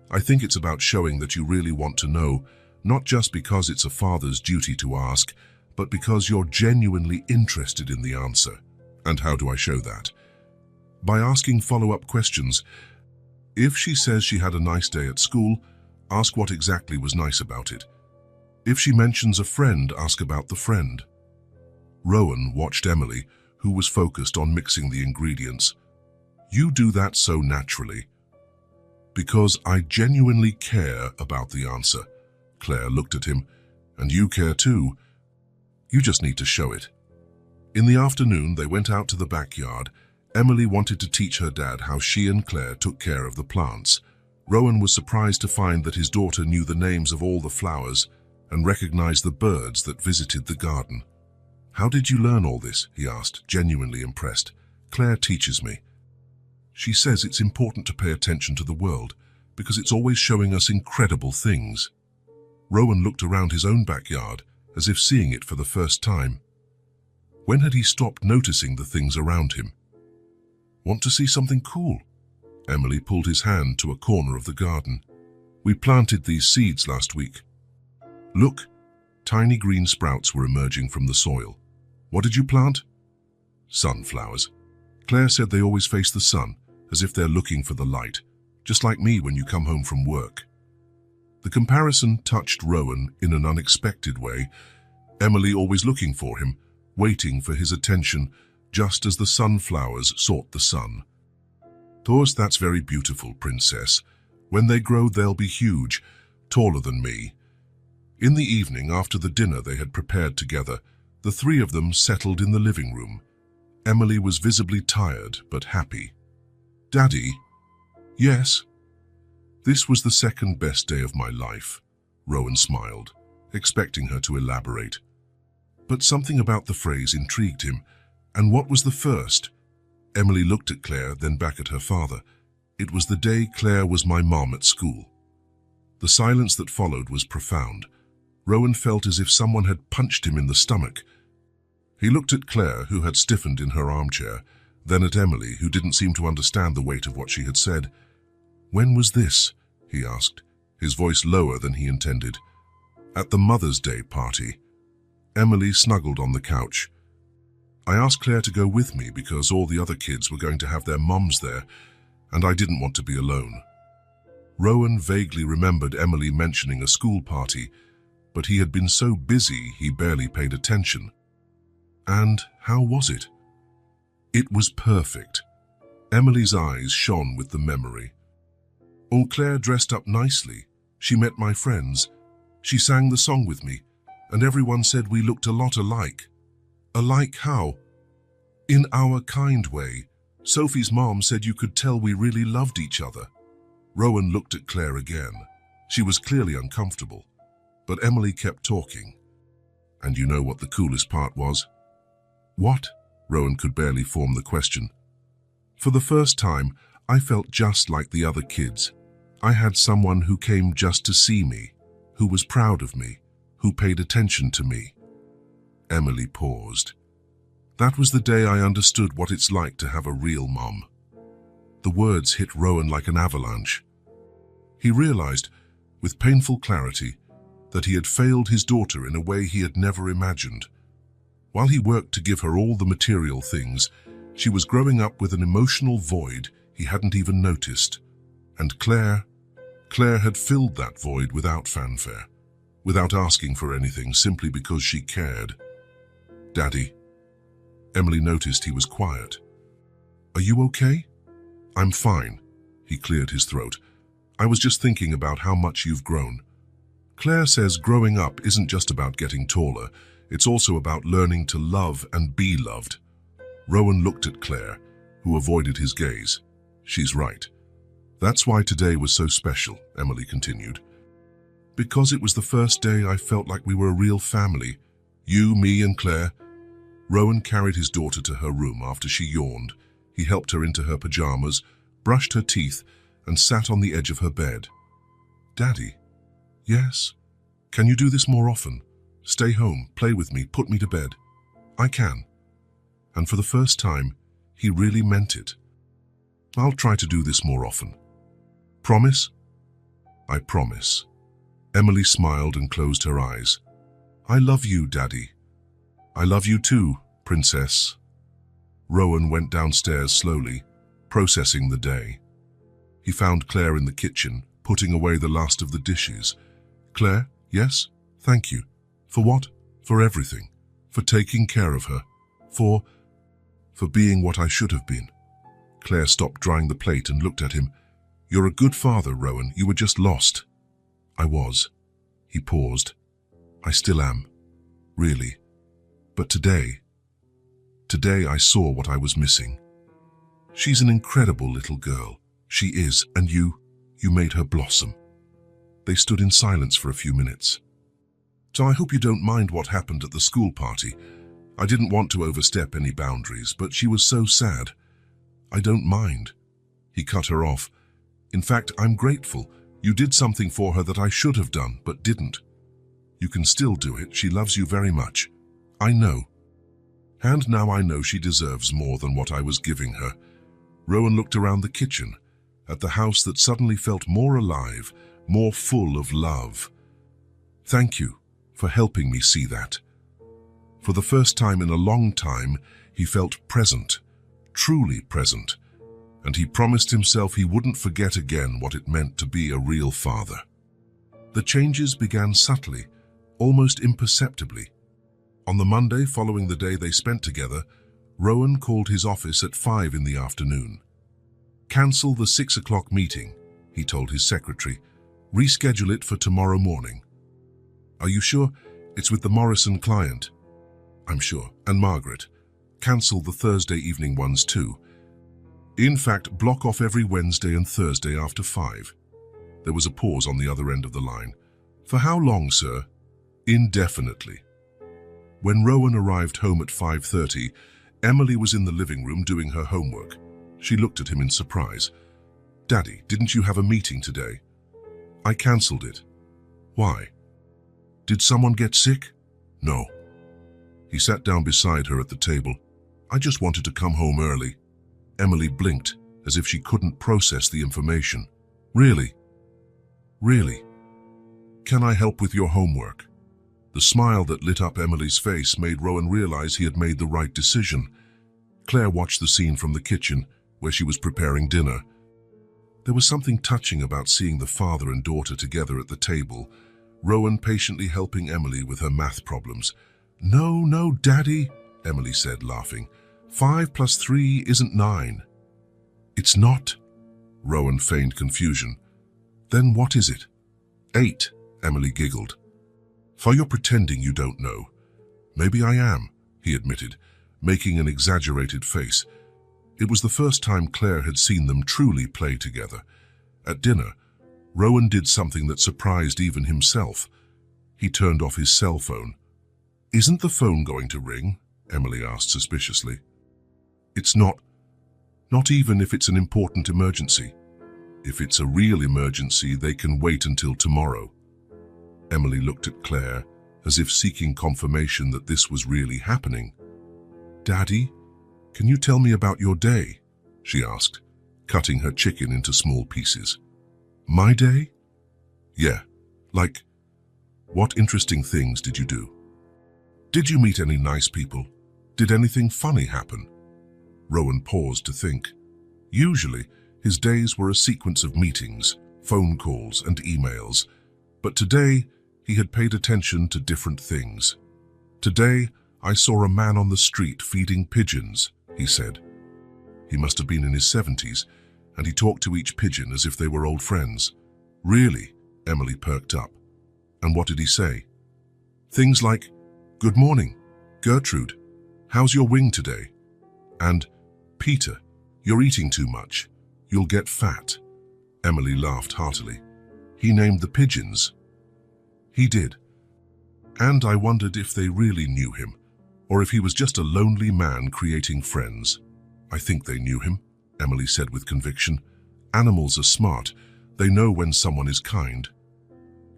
I think it's about showing that you really want to know, not just because it's a father's duty to ask, but because you're genuinely interested in the answer. And how do I show that? By asking follow-up questions. If she says she had a nice day at school, ask what exactly was nice about it. If she mentions a friend, ask about the friend. Rowan watched Emily, who was focused on mixing the ingredients. You do that so naturally. Because I genuinely care about the answer. Claire looked at him. And you care too. You just need to show it. In the afternoon, they went out to the backyard. Emily wanted to teach her dad how she and Claire took care of the plants. Rowan was surprised to find that his daughter knew the names of all the flowers and recognized the birds that visited the garden. How did you learn all this? He asked, genuinely impressed. Claire teaches me. She says it's important to pay attention to the world because it's always showing us incredible things. Rowan looked around his own backyard as if seeing it for the first time. When had he stopped noticing the things around him? Want to see something cool? Emily pulled his hand to a corner of the garden. We planted these seeds last week. Look, tiny green sprouts were emerging from the soil. What did you plant? Sunflowers. Claire said they always face the sun, as if they're looking for the light, just like me when you come home from work. The comparison touched Rowan in an unexpected way. Emily always looking for him, waiting for his attention, just as the sunflowers sought the sun. Thors, that's very beautiful, princess. When they grow, they'll be huge, taller than me. In the evening, after the dinner they had prepared together, the three of them settled in the living room. Emily was visibly tired but happy. Daddy? Yes? This was the second best day of my life. Rowan smiled, expecting her to elaborate. But something about the phrase intrigued him. And what was the first? Emily looked at Claire, then back at her father. It was the day Claire was my mom at school. The silence that followed was profound. Rowan felt as if someone had punched him in the stomach. He looked at Claire, who had stiffened in her armchair, then at Emily, who didn't seem to understand the weight of what she had said. When was this? He asked, his voice lower than he intended. At the Mother's Day party. Emily snuggled on the couch. I asked Claire to go with me because all the other kids were going to have their moms there, and I didn't want to be alone. Rowan vaguely remembered Emily mentioning a school party, but he had been so busy he barely paid attention. And how was it? It was perfect. Emily's eyes shone with the memory. Oh, Claire dressed up nicely. She met my friends. She sang the song with me, and everyone said we looked a lot alike. Alike how? In our kind way, Sophie's mom said you could tell we really loved each other. Rowan looked at Claire again. She was clearly uncomfortable, but Emily kept talking. And you know what the coolest part was? What? Rowan could barely form the question. For the first time, I felt just like the other kids. I had someone who came just to see me, who was proud of me, who paid attention to me. Emily paused. That was the day I understood what it's like to have a real mom. The words hit Rowan like an avalanche. He realized, with painful clarity, that he had failed his daughter in a way he had never imagined. While he worked to give her all the material things, she was growing up with an emotional void he hadn't even noticed. And Claire had filled that void without fanfare, without asking for anything, simply because she cared. Daddy. Emily noticed he was quiet. Are you okay? I'm fine. He cleared his throat. I was just thinking about how much you've grown. Claire says growing up isn't just about getting taller, it's also about learning to love and be loved. Rowan looked at Claire, who avoided his gaze. She's right. That's why today was so special, Emily continued. Because it was the first day I felt like we were a real family. You, me, and Claire. Rowan carried his daughter to her room after she yawned. He helped her into her pajamas, brushed her teeth, and sat on the edge of her bed. Daddy? Yes? Can you do this more often? Stay home, play with me, put me to bed. I can. And for the first time, he really meant it. I'll try to do this more often. Promise? I promise. Emily smiled and closed her eyes. I love you, Daddy. I love you too, Princess. Rowan went downstairs slowly, processing the day. He found Claire in the kitchen, putting away the last of the dishes. Claire, yes? Thank you. For what? For everything. For taking care of her. For being what I should have been. Claire stopped drying the plate and looked at him. You're a good father, Rowan. You were just lost. I was. He paused. I still am. Really. But today I saw what I was missing. She's an incredible little girl. She is, and you made her blossom. They stood in silence for a few minutes. So I hope you don't mind what happened at the school party. I didn't want to overstep any boundaries, but she was so sad. I don't mind. He cut her off. In fact, I'm grateful. You did something for her that I should have done, but didn't. You can still do it. She loves you very much. I know. And now I know she deserves more than what I was giving her. Rowan looked around the kitchen, at the house that suddenly felt more alive, more full of love. Thank you for helping me see that. For the first time in a long time, he felt present, truly present, and he promised himself he wouldn't forget again what it meant to be a real father. The changes began subtly, almost imperceptibly. On the Monday following the day they spent together, Rowan called his office at 5 in the afternoon. Cancel the 6 o'clock meeting, he told his secretary. Reschedule it for tomorrow morning. Are you sure? It's with the Morrison client. I'm sure. And Margaret. Cancel the Thursday evening ones too. In fact, block off every Wednesday and Thursday after 5. There was a pause on the other end of the line. For how long, sir? Indefinitely. When Rowan arrived home at 5:30, Emily was in the living room doing her homework. She looked at him in surprise. Daddy, didn't you have a meeting today? I cancelled it. Why? Did someone get sick? No. He sat down beside her at the table. I just wanted to come home early. Emily blinked, as if she couldn't process the information. Really? Really? Can I help with your homework? The smile that lit up Emily's face made Rowan realize he had made the right decision. Claire watched the scene from the kitchen, where she was preparing dinner. There was something touching about seeing the father and daughter together at the table, Rowan patiently helping Emily with her math problems. No, Daddy, Emily said, laughing. 5 + 3 isn't 9. It's not. Rowan feigned confusion. Then what is it? 8, Emily giggled. For you're pretending you don't know. Maybe I am, he admitted. making an exaggerated face. It was the first time Claire had seen them truly play together. At dinner, Rowan did something that surprised even himself. He turned off his cell phone. "Isn't the phone going to ring?" Emily asked suspiciously. "It's not. Not even if it's an important emergency. If it's a real emergency, they can wait until tomorrow." Emily looked at Claire, as if seeking confirmation that this was really happening. "Daddy, can you tell me about your day?" she asked, cutting her chicken into small pieces. "My day?" "Yeah, like, what interesting things did you do? Did you meet any nice people? Did anything funny happen?" Rowan paused to think. Usually, his days were a sequence of meetings, phone calls, and emails, but today he had paid attention to different things. "Today, I saw a man on the street feeding pigeons," he said. He must have been in his 70s, and he talked to each pigeon as if they were old friends. "Really?" Emily perked up. "And what did he say?" "Things like, 'Good morning, Gertrude. How's your wing today?' And, 'Peter, you're eating too much. You'll get fat.'" Emily laughed heartily. "He named the pigeons?" "He did. And I wondered if they really knew him, or if he was just a lonely man creating friends." "I think they knew him," Emily said with conviction. "Animals are smart. They know when someone is kind."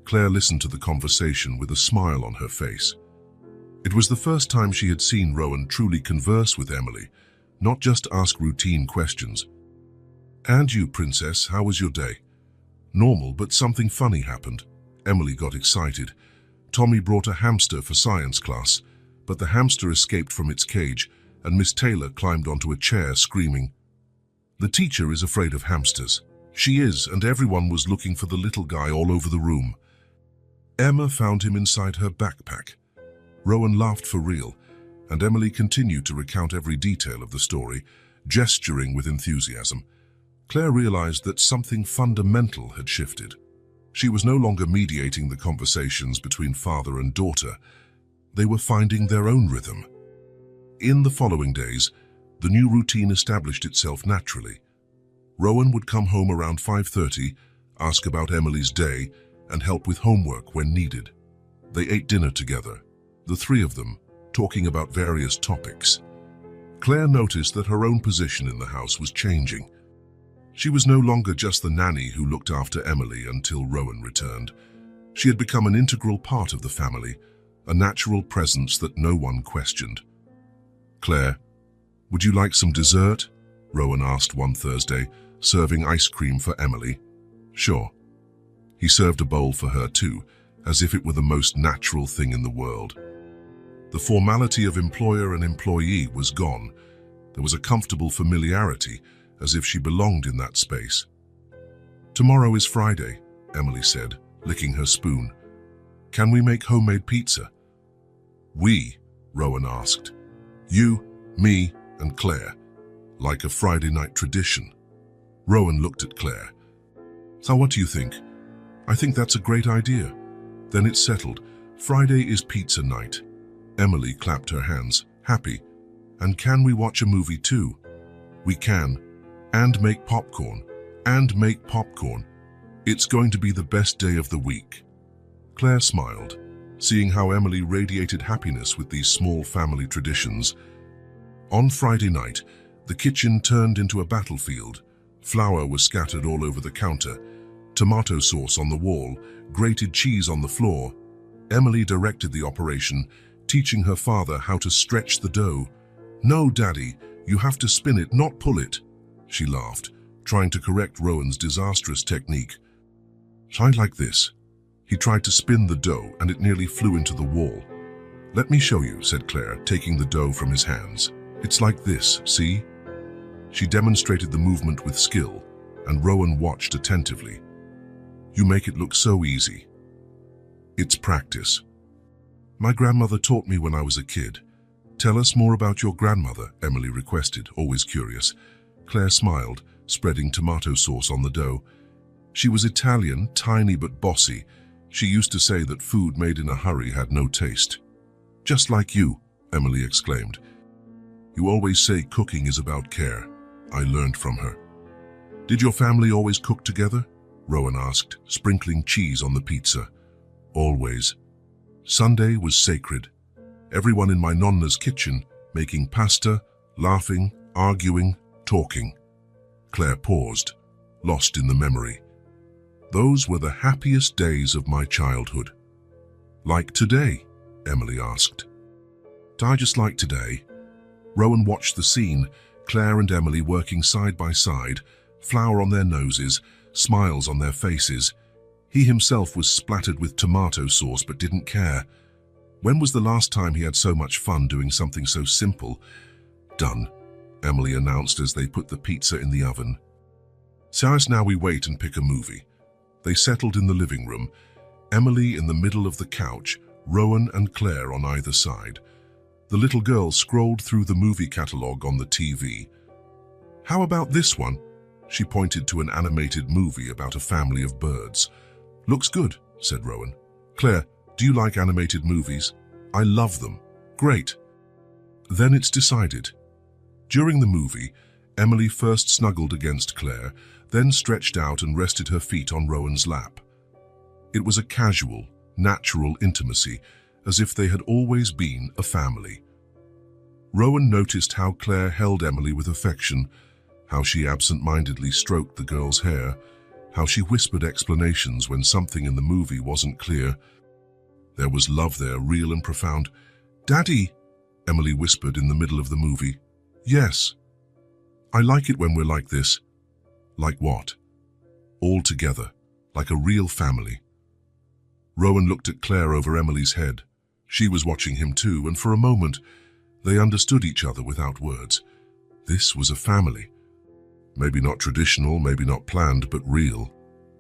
Claire listened to the conversation with a smile on her face. It was the first time she had seen Rowan truly converse with Emily, not just ask routine questions. "And you, Princess, how was your day?" "Normal, but something funny happened." Emily got excited. "Tommy brought a hamster for science class, but the hamster escaped from its cage, and Miss Taylor climbed onto a chair screaming. The teacher is afraid of hamsters. She is, and everyone was looking for the little guy all over the room. Emma found him inside her backpack." Rowan laughed for real, and Emily continued to recount every detail of the story, gesturing with enthusiasm. Claire realized that something fundamental had shifted. She was no longer mediating the conversations between father and daughter. They were finding their own rhythm. In the following days, the new routine established itself naturally. Rowan would come home around 5:30, ask about Emily's day, and help with homework when needed. They ate dinner together, the three of them, talking about various topics. Claire noticed that her own position in the house was changing. She was no longer just the nanny who looked after Emily until Rowan returned. She had become an integral part of the family, a natural presence that no one questioned. "Claire, would you like some dessert?" Rowan asked one Thursday, serving ice cream for Emily. "Sure." He served a bowl for her too, as if it were the most natural thing in the world. The formality of employer and employee was gone. There was a comfortable familiarity, as if she belonged in that space. "Tomorrow is Friday," Emily said, licking her spoon. "Can we make homemade pizza?" "We?" Rowan asked. "You, me, and Claire, like a Friday night tradition." Rowan looked at Claire. "So what do you think?" "I think that's a great idea." "Then it's settled. Friday is pizza night." Emily clapped her hands, happy. "And can we watch a movie too?" "We can. And make popcorn. And make popcorn. It's going to be the best day of the week." Claire smiled, seeing how Emily radiated happiness with these small family traditions. On Friday night, the kitchen turned into a battlefield. Flour was scattered all over the counter, tomato sauce on the wall, grated cheese on the floor. Emily directed the operation, teaching her father how to stretch the dough. "No, Daddy, you have to spin it, not pull it," she laughed, trying to correct Rowan's disastrous technique. "Try like this." He tried to spin the dough, and it nearly flew into the wall. "Let me show you," said Claire, taking the dough from his hands. "It's like this, see?" She demonstrated the movement with skill, and Rowan watched attentively. "You make it look so easy." "It's practice." "My grandmother taught me when I was a kid." "Tell us more about your grandmother," Emily requested, always curious. Claire smiled, spreading tomato sauce on the dough. "She was Italian, tiny but bossy. She used to say that food made in a hurry had no taste." "Just like you," Emily exclaimed. You always say cooking is about care. I learned from her. Did your family always cook together? Rowan asked, sprinkling cheese on the pizza. Always. Sunday was sacred. Everyone in my nonna's kitchen, making pasta, laughing, arguing, talking. Claire paused, lost in the memory. Those were the happiest days of my childhood. Like today? Emily asked. I just like today. Rowan watched the scene, Claire and Emily working side by side, flour on their noses, smiles on their faces. He himself was splattered with tomato sauce but didn't care. When was the last time he had so much fun doing something so simple? Done, Emily announced as they put the pizza in the oven. So now we wait and pick a movie. They settled in the living room, Emily in the middle of the couch, Rowan and Claire on either side. The little girl scrolled through the movie catalogue on the TV. How about this one? She pointed to an animated movie about a family of birds. Looks good, said Rowan. Claire, do you like animated movies? I love them. Great. Then it's decided. During the movie, Emily first snuggled against Claire, then stretched out and rested her feet on Rowan's lap. It was a casual, natural intimacy, as if they had always been a family. Rowan noticed how Claire held Emily with affection, how she absent-mindedly stroked the girl's hair, how she whispered explanations when something in the movie wasn't clear. There was love there, real and profound. Daddy, Emily whispered in the middle of the movie. Yes. I like it when we're like this. Like what? All together, like a real family. Rowan looked at Claire over Emily's head. She was watching him too, and for a moment, they understood each other without words. This was a family. Maybe not traditional, maybe not planned, but real.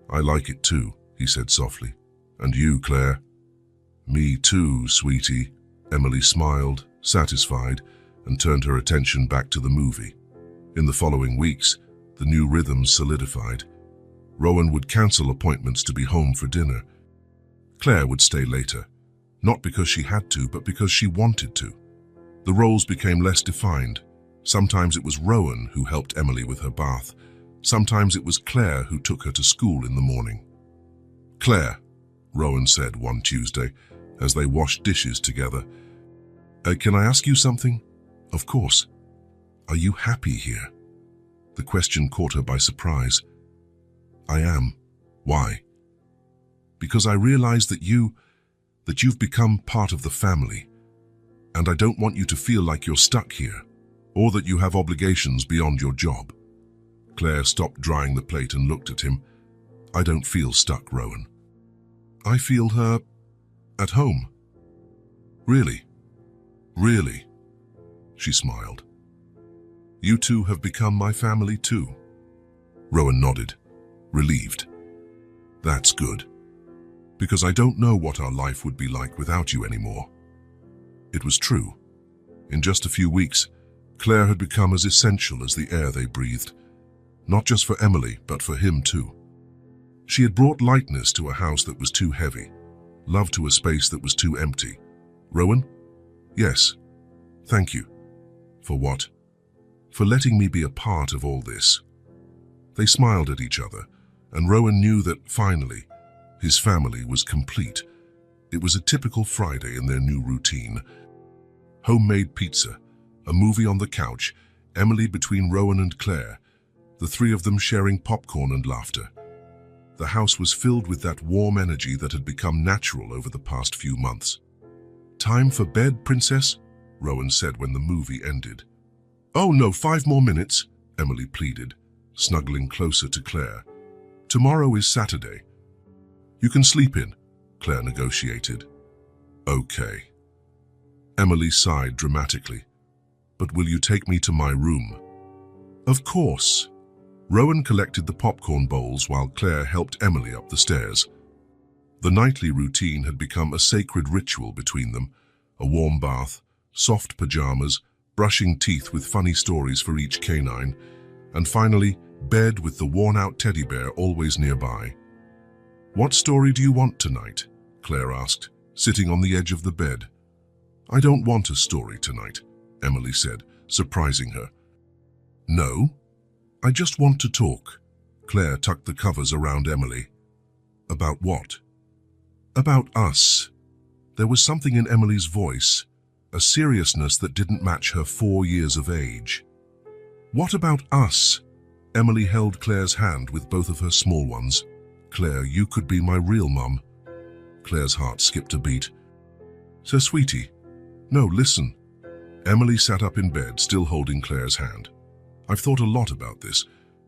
I like it too, he said softly. And you, Claire? Me too, sweetie. Emily smiled, satisfied, and turned her attention back to the movie. In the following weeks, the new rhythms solidified. Rowan would cancel appointments to be home for dinner. Claire would stay later, not because she had to, but because she wanted to. The roles became less defined. Sometimes it was Rowan who helped Emily with her bath. Sometimes it was Claire who took her to school in the morning. Claire, Rowan said one Tuesday, as they washed dishes together. Can I ask you something? Of course. Are you happy here? The question caught her by surprise. I am. Why? Because I realize that you've become part of the family, and I don't want you to feel like you're stuck here, or that you have obligations beyond your job. Claire stopped drying the plate and looked at him. I don't feel stuck, Rowan. I feel her at home. Really? Really? She smiled. You two have become my family too. Rowan nodded, relieved. That's good, because I don't know what our life would be like without you anymore. It was true. In just a few weeks, Claire had become as essential as the air they breathed, not just for Emily, but for him too. She had brought lightness to a house that was too heavy, love to a space that was too empty. Rowan? Yes. Thank you. For what? For letting me be a part of all this. They smiled at each other, and Rowan knew that, finally, his family was complete. It was a typical Friday in their new routine. Homemade pizza, a movie on the couch, Emily between Rowan and Claire, the three of them sharing popcorn and laughter. The house was filled with that warm energy that had become natural over the past few months. Time for bed, princess? Rowan said when the movie ended. Oh no, 5 more minutes, Emily pleaded, snuggling closer to Claire. Tomorrow is Saturday. You can sleep in, Claire negotiated. Okay. Emily sighed dramatically. But will you take me to my room? Of course. Rowan collected the popcorn bowls while Claire helped Emily up the stairs. The nightly routine had become a sacred ritual between them, a warm bath, soft pajamas, brushing teeth with funny stories for each canine, and finally, bed with the worn-out teddy bear always nearby. What story do you want tonight? Claire asked, sitting on the edge of the bed. I don't want a story tonight, Emily said, surprising her. "No, I just want to talk." Claire tucked the covers around Emily. "About what?" "About us." There was something in Emily's voice, a seriousness that didn't match her 4 years of age. "What about us?" Emily held Claire's hand with both of her small ones. "Claire, you could be my real mum." Claire's heart skipped a beat. "So, sweetie." "No, listen." Emily sat up in bed, still holding Claire's hand. "I've thought a lot about this.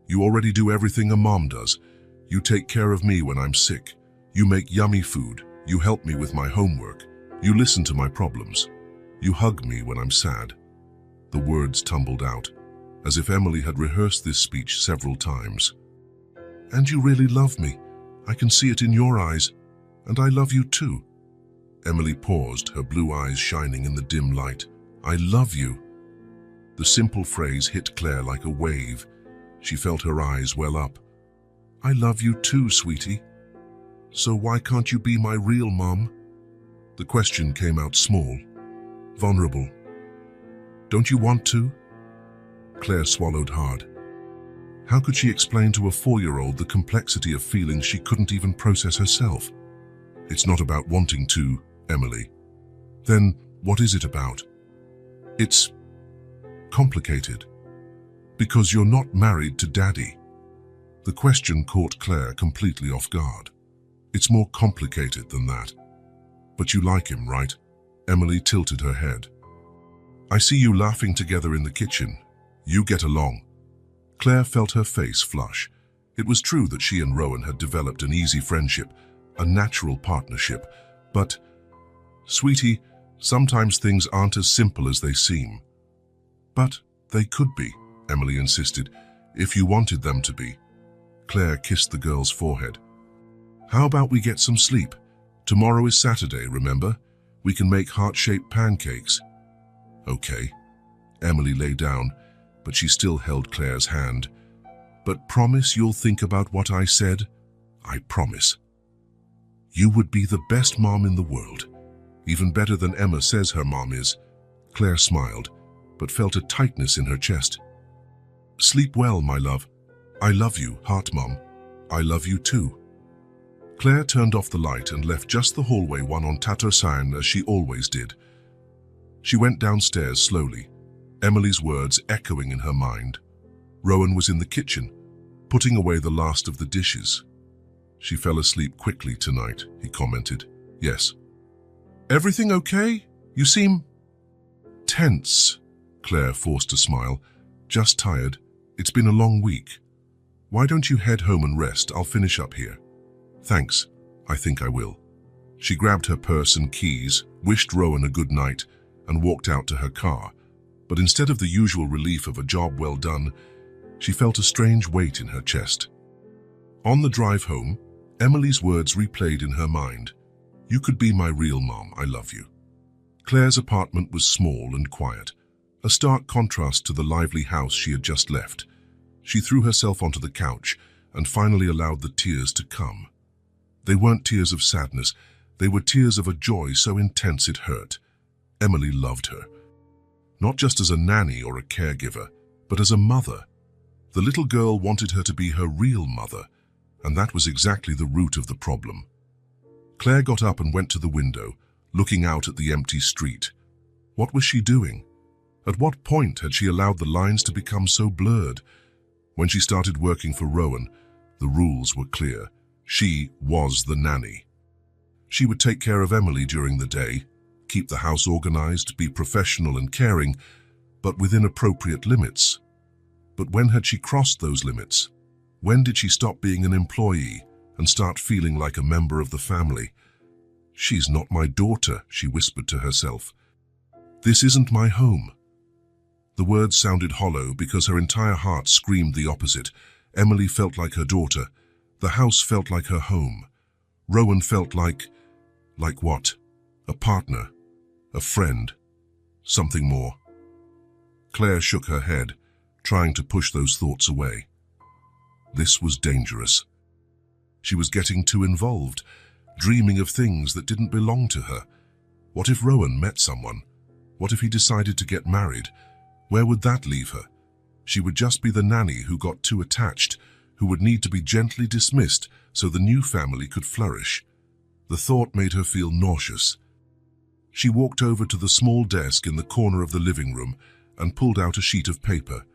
You already do everything a mom does. You take care of me when I'm sick. You make yummy food. You help me with my homework. You listen to my problems. You hug me when I'm sad." The words tumbled out, as if Emily had rehearsed this speech several times. "And you really love me. I can see it in your eyes. And I love you too." Emily paused, her blue eyes shining in the dim light. "I love you." The simple phrase hit Claire like a wave. She felt her eyes well up. "I love you too, sweetie. So why can't you be my real mom?" The question came out small, vulnerable. "Don't you want to?" Claire swallowed hard. How could she explain to a 4-year-old the complexity of feelings she couldn't even process herself? "It's not about wanting to, Emily." "Then what is it about?" "It's complicated. Because you're not married to Daddy." The question caught Claire completely off guard. "It's more complicated than that." "But you like him, right?" Emily tilted her head. "I see you laughing together in the kitchen. You get along." Claire felt her face flush. It was true that she and Rowan had developed an easy friendship, a natural partnership, but, "Sweetie, sometimes things aren't as simple as they seem." "But they could be," Emily insisted, "if you wanted them to be." Claire kissed the girl's forehead. "How about we get some sleep? Tomorrow is Saturday, remember? We can make heart-shaped pancakes." "Okay." Emily lay down, but she still held Claire's hand. "But promise you'll think about what I said?" "I promise." "You would be the best mom in the world. Even better than Emma says her mom is." Claire smiled, but felt a tightness in her chest. "Sleep well, my love. I love you, heart mom. I love you too." Claire turned off the light and left just the hallway one on Tato-san as she always did. She went downstairs slowly, Emily's words echoing in her mind. Rowan was in the kitchen, putting away the last of the dishes. "She fell asleep quickly tonight," he commented. "Yes." "Everything okay? You seem tense." Claire forced a smile. "Just tired. It's been a long week." "Why don't you head home and rest? I'll finish up here." "Thanks. I think I will." She grabbed her purse and keys, wished Rowan a good night, and walked out to her car. But instead of the usual relief of a job well done, she felt a strange weight in her chest. On the drive home, Emily's words replayed in her mind. "You could be my real mom. I love you." Claire's apartment was small and quiet, a stark contrast to the lively house she had just left. She threw herself onto the couch and finally allowed the tears to come. They weren't tears of sadness. They were tears of a joy so intense it hurt. Emily loved her. Not just as a nanny or a caregiver, but as a mother. The little girl wanted her to be her real mother, and that was exactly the root of the problem. Claire got up and went to the window, looking out at the empty street. What was she doing? At what point had she allowed the lines to become so blurred? When she started working for Rowan, the rules were clear. She was the nanny. She would take care of Emily during the day, keep the house organized, be professional and caring, but within appropriate limits. But when had she crossed those limits? When did she stop being an employee and start feeling like a member of the family? "She's not my daughter," she whispered to herself. "This isn't my home." The words sounded hollow because her entire heart screamed the opposite. Emily felt like her daughter. The house felt like her home. Rowan felt like what? A partner, a friend, something more. Claire shook her head, trying to push those thoughts away. This was dangerous. She was getting too involved, dreaming of things that didn't belong to her. What if Rowan met someone? What if he decided to get married? Where would that leave her? She would just be the nanny who got too attached, who would need to be gently dismissed so the new family could flourish. The thought made her feel nauseous. She walked over to the small desk in the corner of the living room and pulled out a sheet of paper.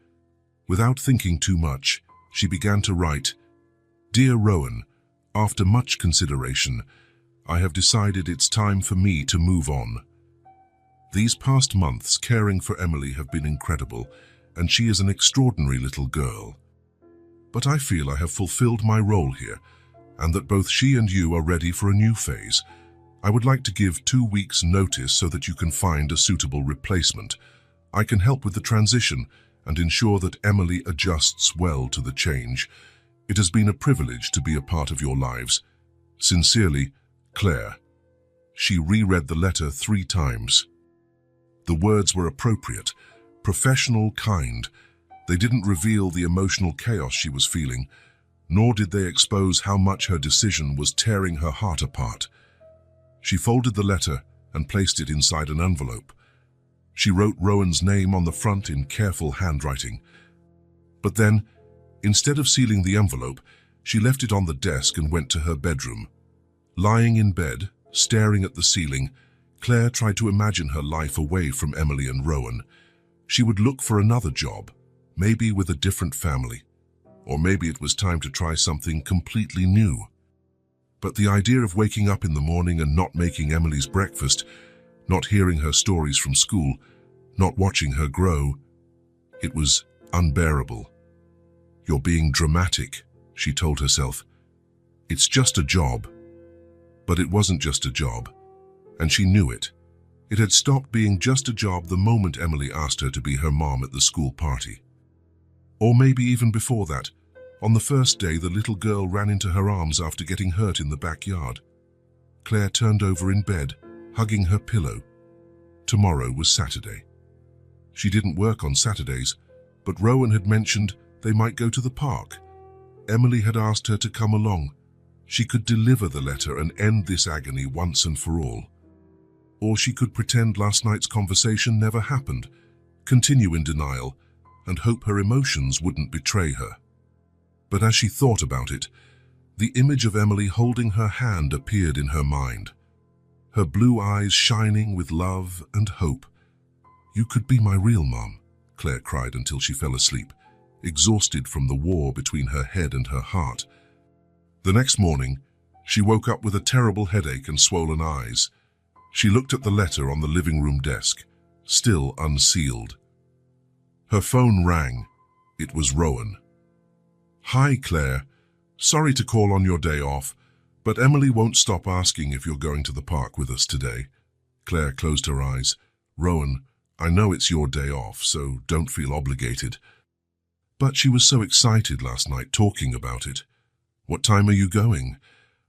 Without thinking too much, she began to write, "Dear Rowan, after much consideration, I have decided it's time for me to move on. These past months caring for Emily have been incredible, and she is an extraordinary little girl. But I feel I have fulfilled my role here, and that both she and you are ready for a new phase. I would like to give 2 weeks' notice so that you can find a suitable replacement. I can help with the transition and ensure that Emily adjusts well to the change. It has been a privilege to be a part of your lives. Sincerely, Claire." She reread the letter 3 times. The words were appropriate, professional, kind. They didn't reveal the emotional chaos she was feeling, nor did they expose how much her decision was tearing her heart apart. She folded the letter and placed it inside an envelope. She wrote Rowan's name on the front in careful handwriting. But then, instead of sealing the envelope, she left it on the desk and went to her bedroom. Lying in bed, staring at the ceiling, Claire tried to imagine her life away from Emily and Rowan. She would look for another job, maybe with a different family. Or maybe it was time to try something completely new. But the idea of waking up in the morning and not making Emily's breakfast, not hearing her stories from school, not watching her grow, it was unbearable. "You're being dramatic," she told herself. "It's just a job." But it wasn't just a job, and she knew it. It had stopped being just a job the moment Emily asked her to be her mom at the school party. Or maybe even before that, on the first day the little girl ran into her arms after getting hurt in the backyard. Claire turned over in bed, hugging her pillow. Tomorrow was Saturday. She didn't work on Saturdays, but Rowan had mentioned they might go to the park. Emily had asked her to come along. She could deliver the letter and end this agony once and for all. Or she could pretend last night's conversation never happened, continue in denial, and hope her emotions wouldn't betray her. But as she thought about it, the image of Emily holding her hand appeared in her mind. Her blue eyes shining with love and hope. "You could be my real mom," Claire cried until she fell asleep, exhausted from the war between her head and her heart. The next morning, she woke up with a terrible headache and swollen eyes. She looked at the letter on the living room desk, still unsealed. Her phone rang. It was Rowan. "Hi, Claire. Sorry to call on your day off, but Emily won't stop asking if you're going to the park with us today." Claire closed her eyes. "Rowan, I know it's your day off, so don't feel obligated." But she was so excited last night talking about it. "What time are you going?"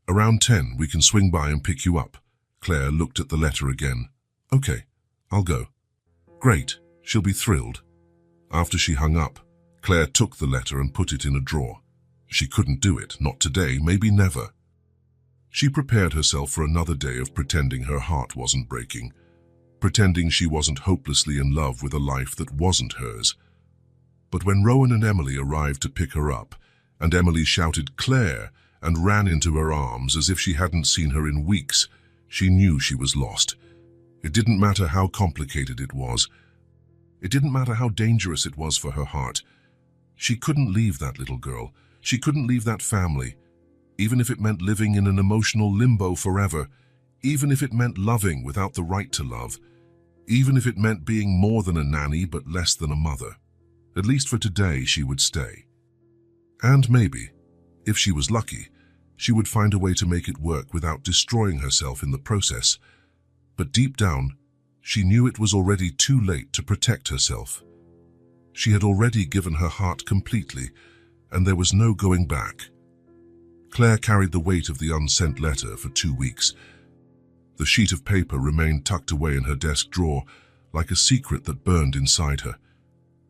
"Around 10, we can swing by and pick you up." Claire looked at the letter again. "Okay, I'll go." "Great, she'll be thrilled." After she hung up, Claire took the letter and put it in a drawer. She couldn't do it, not today, maybe never. She prepared herself for another day of pretending her heart wasn't breaking, pretending she wasn't hopelessly in love with a life that wasn't hers. But when Rowan and Emily arrived to pick her up, and Emily shouted "Claire" and ran into her arms as if she hadn't seen her in weeks, she knew she was lost. It didn't matter how complicated it was. It didn't matter how dangerous it was for her heart. She couldn't leave that little girl. She couldn't leave that family, even if it meant living in an emotional limbo forever, even if it meant loving without the right to love, even if it meant being more than a nanny but less than a mother. At least for today, she would stay. And maybe, if she was lucky, she would find a way to make it work without destroying herself in the process. But deep down, she knew it was already too late to protect herself. She had already given her heart completely, and there was no going back. Claire carried the weight of the unsent letter for 2 weeks. The sheet of paper remained tucked away in her desk drawer, like a secret that burned inside her.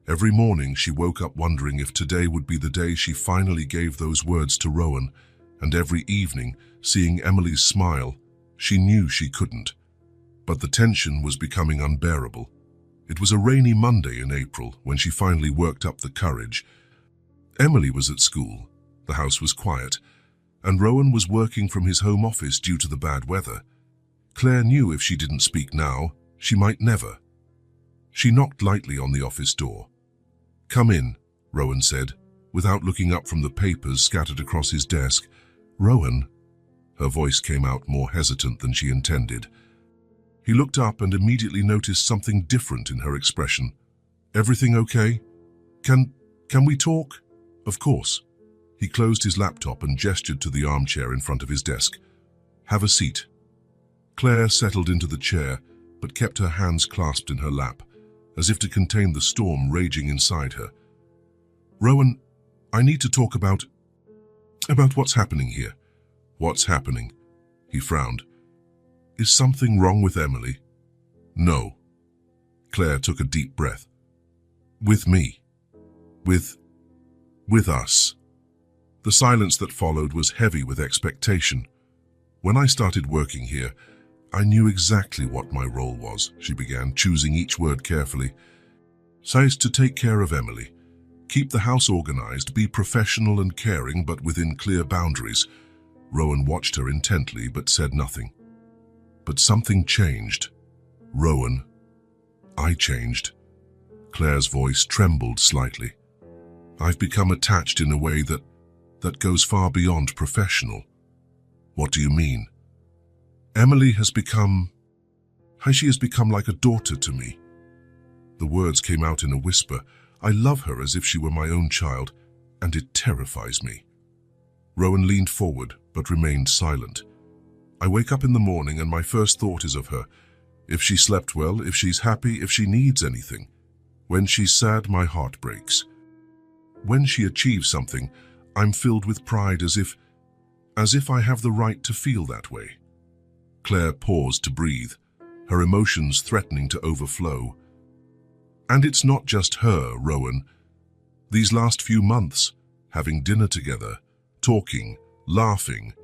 Every morning she woke up wondering if today would be the day she finally gave those words to Rowan, and every evening, seeing Emily's smile, she knew she couldn't. But the tension was becoming unbearable. It was a rainy Monday in April when she finally worked up the courage. Emily was at school, the house was quiet, and Rowan was working from his home office due to the bad weather. Claire knew if she didn't speak now, she might never. She knocked lightly on the office door. "Come in," Rowan said, without looking up from the papers scattered across his desk. "Rowan?" Her voice came out more hesitant than she intended. He looked up and immediately noticed something different in her expression. "Everything okay? Can we talk?" "Of course." He closed his laptop and gestured to the armchair in front of his desk. "Have a seat." Claire settled into the chair, but kept her hands clasped in her lap, as if to contain the storm raging inside her. "Rowan, I need to talk about what's happening here." "What's happening?" He frowned. "Is something wrong with Emily?" "No." Claire took a deep breath. "With me. With us." The silence that followed was heavy with expectation. "When I started working here, I knew exactly what my role was," she began, choosing each word carefully. "So as to take care of Emily, keep the house organized, be professional and caring, but within clear boundaries." Rowan watched her intently but said nothing. "But something changed. Rowan, I changed." Claire's voice trembled slightly. "I've become attached in a way that goes far beyond professional." "What do you mean?" "Emily has become like a daughter to me." The words came out in a whisper. "I love her as if she were my own child, and it terrifies me." Rowan leaned forward, but remained silent. "I wake up in the morning and my first thought is of her. If she slept well, if she's happy, if she needs anything. When she's sad, my heart breaks. When she achieves something, I'm filled with pride as if I have the right to feel that way." Claire paused to breathe, her emotions threatening to overflow. "And it's not just her, Rowan. These last few months, having dinner together, talking, laughing,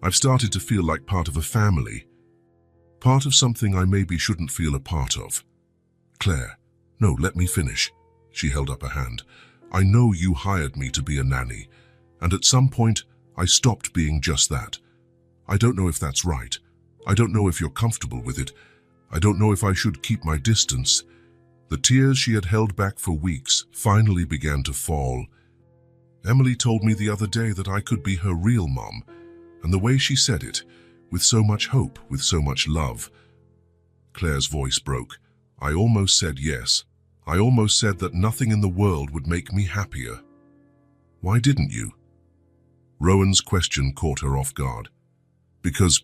I've started to feel like part of a family. Part of something I maybe shouldn't feel a part of." "Claire, no, let me finish." She held up a hand. "I know you hired me to be a nanny, and at some point I stopped being just that. I don't know if that's right. I don't know if you're comfortable with it. I don't know if I should keep my distance." The tears she had held back for weeks finally began to fall. "Emily told me the other day that I could be her real mom, and the way she said it, with so much hope, with so much love." Claire's voice broke. "I almost said yes. I almost said that nothing in the world would make me happier." "Why didn't you?" Rowan's question caught her off guard. Because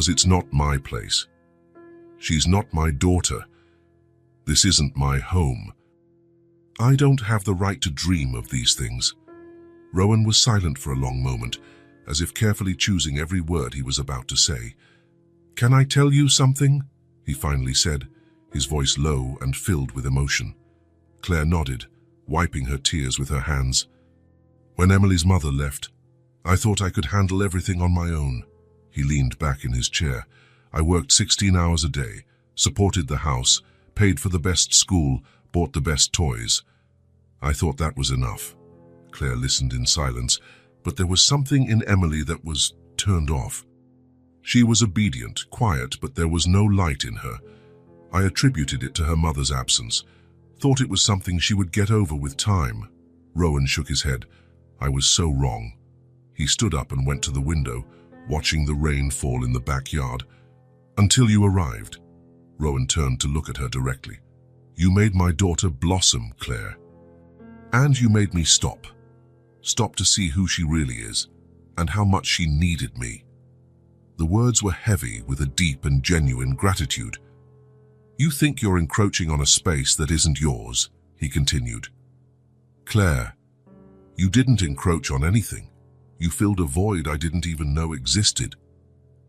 it's not my place. She's not my daughter. This isn't my home. I don't have the right to dream of these things." Rowan was silent for a long moment, as if carefully choosing every word he was about to say. "Can I tell you something?" he finally said, his voice low and filled with emotion. Claire nodded, wiping her tears with her hands. "When Emily's mother left, I thought I could handle everything on my own." He leaned back in his chair. "I worked 16 hours a day, supported the house, paid for the best school, bought the best toys. I thought that was enough." Claire listened in silence, but there was something in Emily that was turned off. She was obedient, quiet, but there was no light in her. I attributed it to her mother's absence. Thought it was something she would get over with time. Rowan shook his head. "I was so wrong." He stood up and went to the window, watching the rain fall in the backyard. "Until you arrived." Rowan turned to look at her directly. "You made my daughter blossom, Claire. And you made me stop. Stop to see who she really is, and how much she needed me." The words were heavy with a deep and genuine gratitude. "You think you're encroaching on a space that isn't yours," he continued. "Claire, you didn't encroach on anything. You filled a void I didn't even know existed."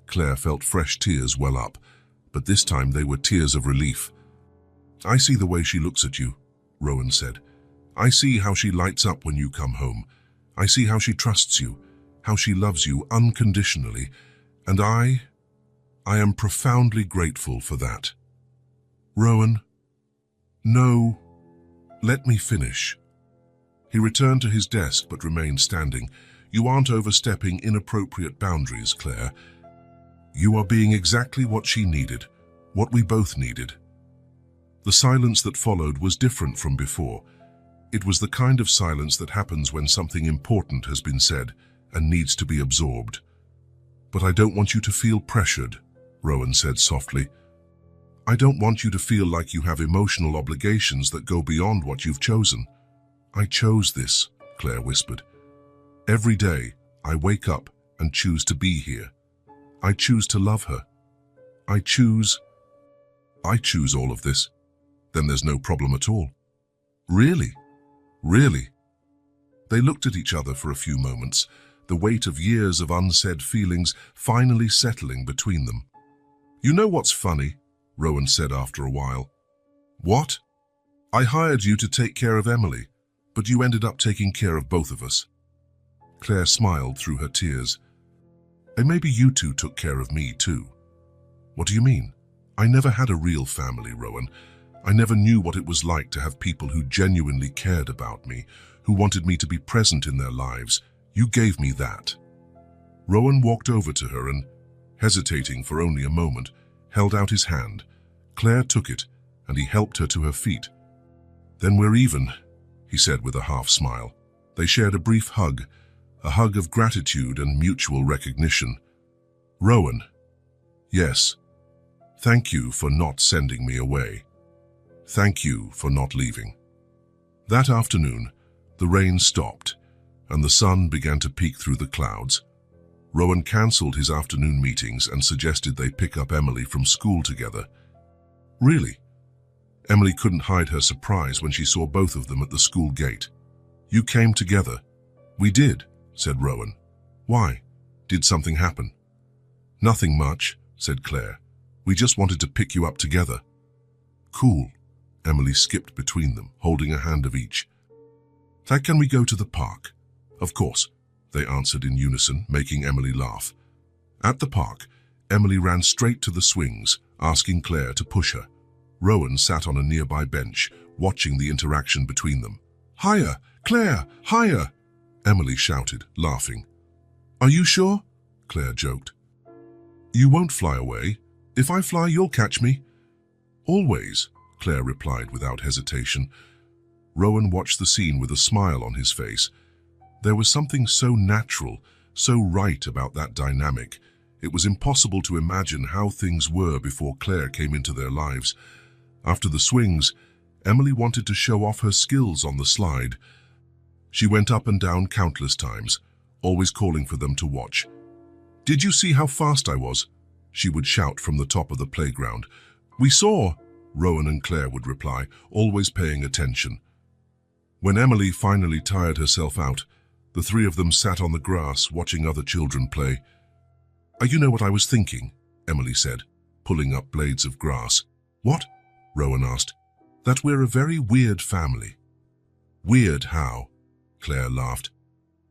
Claire felt fresh tears well up, but this time they were tears of relief. "I see the way she looks at you," Rowan said. "I see how she lights up when you come home. I see how she trusts you, how she loves you unconditionally, and I am profoundly grateful for that." "Rowan," No, let me finish. He returned to his desk but remained standing. You aren't overstepping inappropriate boundaries, Claire. You are being exactly what she needed, what we both needed. The silence that followed was different from before. It was the kind of silence that happens when something important has been said and needs to be absorbed. But I don't want you to feel pressured, Rowan said softly. I don't want you to feel like you have emotional obligations that go beyond what you've chosen. I chose this, Claire whispered. Every day, I wake up and choose to be here. I choose to love her. I choose all of this. Then there's no problem at all. Really? Really? They looked at each other for a few moments, the weight of years of unsaid feelings finally settling between them. You know what's funny? Rowan said after a while. What? I hired you to take care of Emily, but you ended up taking care of both of us. Claire smiled through her tears. And maybe you two took care of me too. What do you mean? I never had a real family, Rowan. I never knew what it was like to have people who genuinely cared about me, who wanted me to be present in their lives. You gave me that. Rowan walked over to her and, hesitating for only a moment, held out his hand. Claire took it, and he helped her to her feet. Then we're even, he said with a half smile. They shared a brief hug, a hug of gratitude and mutual recognition. Rowan. Yes. Thank you for not sending me away. Thank you for not leaving. That afternoon, the rain stopped, and the sun began to peek through the clouds. Rowan cancelled his afternoon meetings and suggested they pick up Emily from school together. Really? Emily couldn't hide her surprise when she saw both of them at the school gate. You came together. We did, said Rowan. Why? Did something happen? Nothing much, said Claire. We just wanted to pick you up together. Cool. Emily skipped between them, holding a hand of each. Can we go to the park? Of course, they answered in unison, making Emily laugh. At the park, Emily ran straight to the swings, asking Claire to push her. Rowan sat on a nearby bench, watching the interaction between them. Higher, Claire, higher! Emily shouted, laughing. Are you sure? Claire joked. You won't fly away. If I fly, you'll catch me. Always, Claire replied without hesitation. Rowan watched the scene with a smile on his face. There was something so natural, so right about that dynamic. It was impossible to imagine how things were before Claire came into their lives. After the swings, Emily wanted to show off her skills on the slide. She went up and down countless times, always calling for them to watch. Did you see how fast I was? She would shout from the top of the playground. We saw, Rowan and Claire would reply, always paying attention. When Emily finally tired herself out, the three of them sat on the grass watching other children play. You know what I was thinking, Emily said, pulling up blades of grass. What? Rowan asked. That we're a very weird family. Weird how? Claire laughed.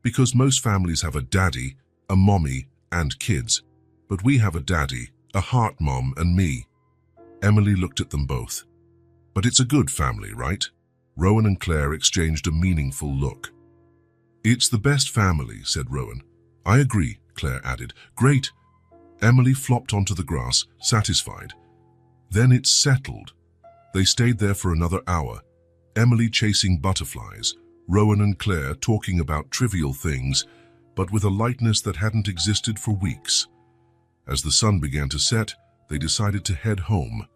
Because most families have a daddy, a mommy, and kids. But we have a daddy, a heart mom, and me. Emily looked at them both. But it's a good family, right? Rowan and Claire exchanged a meaningful look. It's the best family, said Rowan. I agree, Claire added. Great. Emily flopped onto the grass, satisfied. Then it settled. They stayed there for another hour, Emily chasing butterflies, Rowan and Claire talking about trivial things, but with a lightness that hadn't existed for weeks. As the sun began to set, they decided to head home.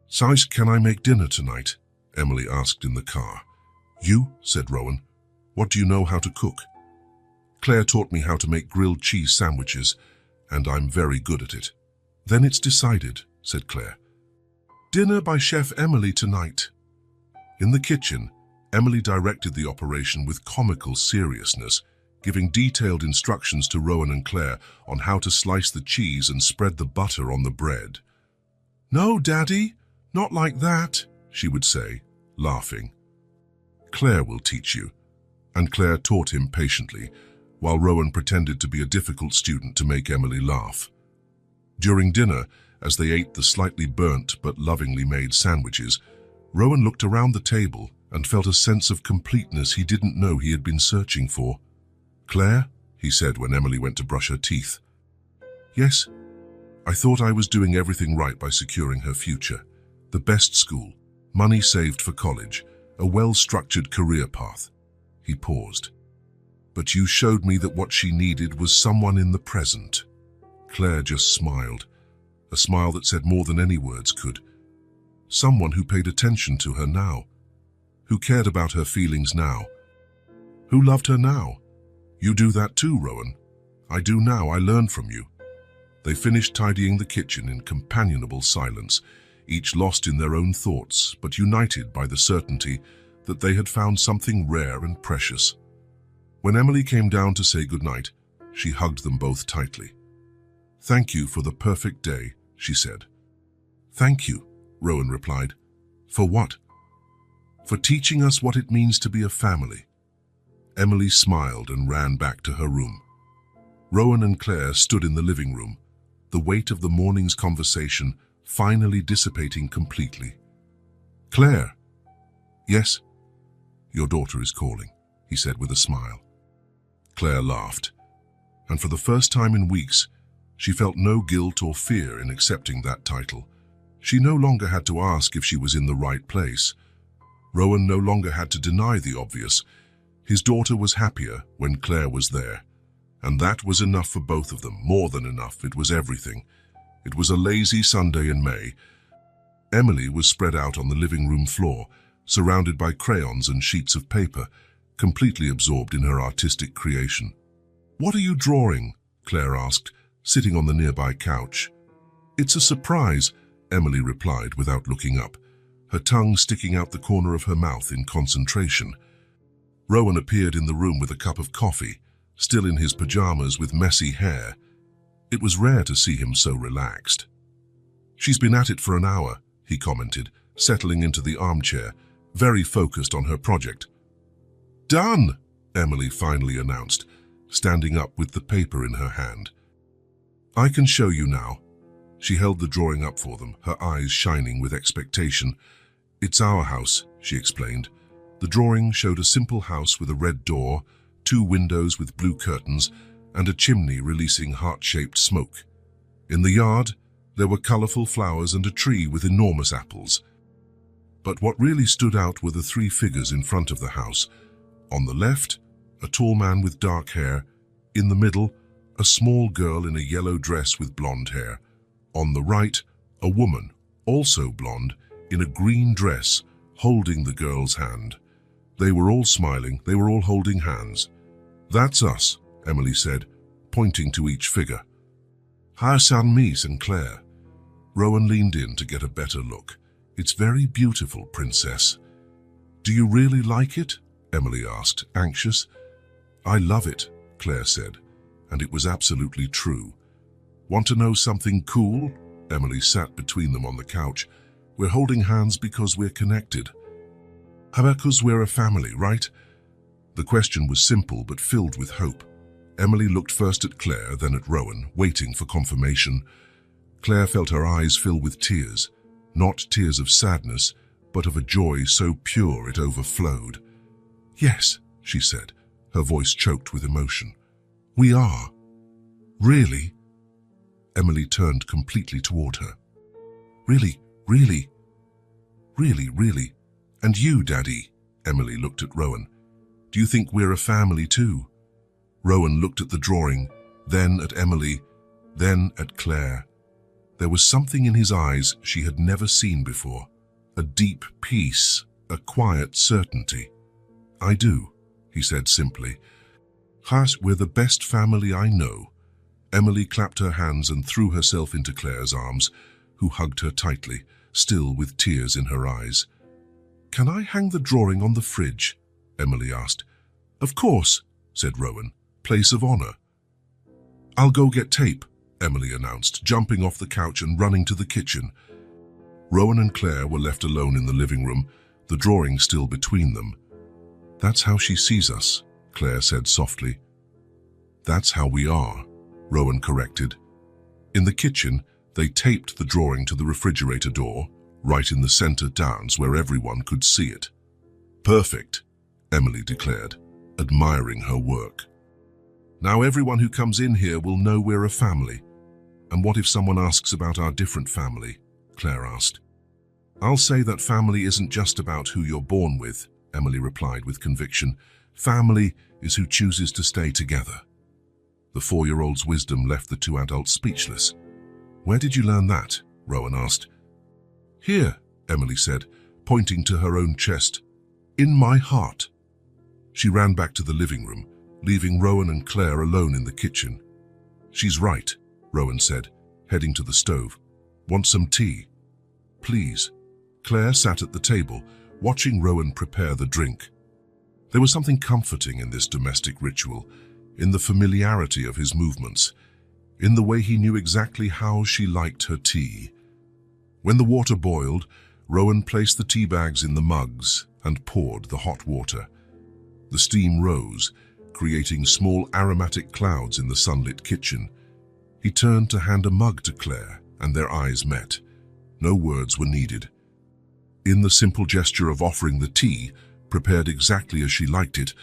"Size, can I make dinner tonight?" Emily asked in the car. "You?" said Rowan. "What do you know how to cook?" "Claire taught me how to make grilled cheese sandwiches, and I'm very good at it." "Then it's decided," said Claire. "Dinner by Chef Emily tonight." In the kitchen, Emily directed the operation with comical seriousness, giving detailed instructions to Rowan and Claire on how to slice the cheese and spread the butter on the bread. "No, Daddy, not like that," she would say, laughing. "Claire will teach you," and Claire taught him patiently, while Rowan pretended to be a difficult student to make Emily laugh. During dinner, as they ate the slightly burnt but lovingly made sandwiches, Rowan looked around the table and felt a sense of completeness he didn't know he had been searching for. "Claire," he said when Emily went to brush her teeth. "Yes, I thought I was doing everything right by securing her future. The best school, money saved for college, a well-structured career path." He paused. "But you showed me that what she needed was someone in the present." Claire just smiled, a smile that said more than any words could. Someone who paid attention to her now, who cared about her feelings now, who loved her now. "You do that too, Rowan." "I do now, I learn from you." They finished tidying the kitchen in companionable silence, each lost in their own thoughts, but united by the certainty that they had found something rare and precious. When Emily came down to say goodnight, she hugged them both tightly. "Thank you for the perfect day," she said. "Thank you," Rowan replied. "For what?" "For teaching us what it means to be a family." Emily smiled and ran back to her room. Rowan and Claire stood in the living room, the weight of the morning's conversation finally dissipating completely. "Claire." "Yes?" "Your daughter is calling," he said with a smile. Claire laughed, and for the first time in weeks, she felt no guilt or fear in accepting that title. She no longer had to ask if she was in the right place. Rowan no longer had to deny the obvious. His daughter was happier when Claire was there, and that was enough for both of them, more than enough. It was everything. It was a lazy Sunday in May. Emily was spread out on the living room floor, surrounded by crayons and sheets of paper, completely absorbed in her artistic creation. "What are you drawing?" Claire asked, sitting on the nearby couch. "It's a surprise," Emily replied without looking up, her tongue sticking out the corner of her mouth in concentration. Rowan appeared in the room with a cup of coffee, still in his pajamas with messy hair. It was rare to see him so relaxed. "She's been at it for an hour," he commented, settling into the armchair, very focused on her project. "Done!" Emily finally announced, standing up with the paper in her hand. "I can show you now." She held the drawing up for them, her eyes shining with expectation. "It's our house," she explained. The drawing showed a simple house with a red door, 2 windows with blue curtains, and a chimney releasing heart-shaped smoke. In the yard, there were colorful flowers and a tree with enormous apples. But what really stood out were the 3 figures in front of the house. On the left, a tall man with dark hair. In the middle, a small girl in a yellow dress with blonde hair. On the right, a woman, also blonde, in a green dress, holding the girl's hand. They were all smiling, they were all holding hands. "That's us," Emily said, pointing to each figure. "Hassan, Mies and Claire." Rowan leaned in to get a better look. "It's very beautiful, Princess." "Do you really like it?" Emily asked, anxious. "I love it," Claire said, and it was absolutely true. "Want to know something cool?" Emily sat between them on the couch. "We're holding hands because we're connected. Because we're a family, right?" The question was simple but filled with hope. Emily looked first at Claire, then at Rowan, waiting for confirmation. Claire felt her eyes fill with tears, not tears of sadness, but of a joy so pure it overflowed. "Yes," she said, her voice choked with emotion. "We are." "Really?" Emily turned completely toward her. "Really, really, really, really. And you, Daddy?" Emily looked at Rowan. "Do you think we're a family too?" Rowan looked at the drawing, then at Emily, then at Claire. There was something in his eyes she had never seen before. A deep peace, a quiet certainty. "I do," he said simply. "Has, we're the best family I know." Emily clapped her hands and threw herself into Claire's arms, who hugged her tightly, still with tears in her eyes. "Can I hang the drawing on the fridge?" Emily asked. "Of course," said Rowan. "Place of honor." "I'll go get tape," Emily announced, jumping off the couch and running to the kitchen. Rowan and Claire were left alone in the living room, the drawing still between them. "That's how she sees us," Claire said softly. "That's how we are," Rowan corrected. In the kitchen, they taped the drawing to the refrigerator door, right in the center downs where everyone could see it. Perfect, Emily declared, admiring her work. Now everyone who comes in here will know we're a family. And what if someone asks about our different family? Claire asked. I'll say that family isn't just about who you're born with, Emily replied with conviction. Family is who chooses to stay together. The 4-year-old's wisdom left the 2 adults speechless. Where did you learn that? Rowan asked. Here, Emily said, pointing to her own chest. In my heart. She ran back to the living room, leaving Rowan and Claire alone in the kitchen. She's right, Rowan said, heading to the stove. Want some tea? Please. Claire sat at the table, watching Rowan prepare the drink. There was something comforting in this domestic ritual, in the familiarity of his movements, in the way he knew exactly how she liked her tea. When the water boiled, Rowan placed the tea bags in the mugs and poured the hot water. The steam rose, creating small aromatic clouds in the sunlit kitchen. He turned to hand a mug to Claire, and their eyes met. No words were needed. In the simple gesture of offering the tea, prepared exactly as she liked it,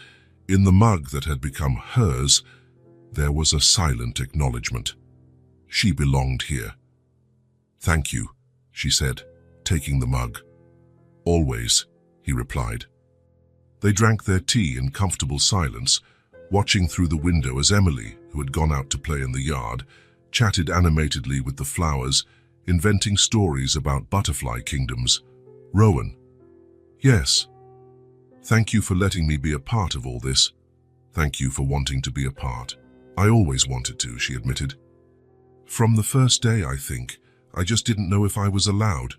in the mug that had become hers, there was a silent acknowledgement. She belonged here. Thank you, she said, taking the mug. Always, he replied. They drank their tea in comfortable silence, watching through the window as Emily, who had gone out to play in the yard, chatted animatedly with the flowers, inventing stories about butterfly kingdoms. Rowan. Yes. Thank you for letting me be a part of all this. Thank you for wanting to be a part. I always wanted to, she admitted. From the first day, I think. I just didn't know if I was allowed.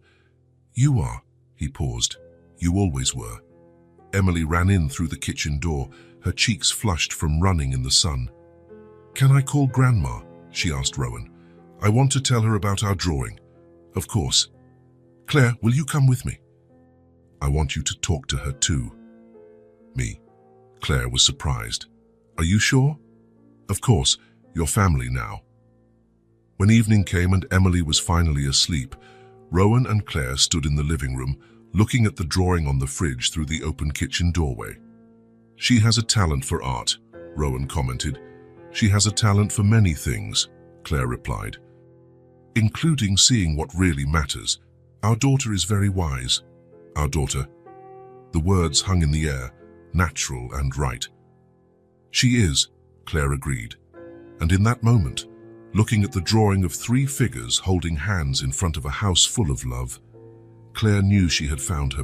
You are, he paused. You always were. Emily ran in through the kitchen door, her cheeks flushed from running in the sun. Can I call Grandma? She asked Rowan. I want to tell her about our drawing. Of course. Claire, will you come with me? I want you to talk to her too. Me. Claire was surprised. Are you sure? Of course, you're family now. When evening came and Emily was finally asleep, Rowan and Claire stood in the living room, looking at the drawing on the fridge through the open kitchen doorway. She has a talent for art, Rowan commented. She has a talent for many things, Claire replied, including seeing what really matters. Our daughter is very wise. Our daughter. The words hung in the air, natural and right. She is, Claire agreed. And in that moment, looking at the drawing of 3 figures holding hands in front of a house full of love, Claire knew she had found her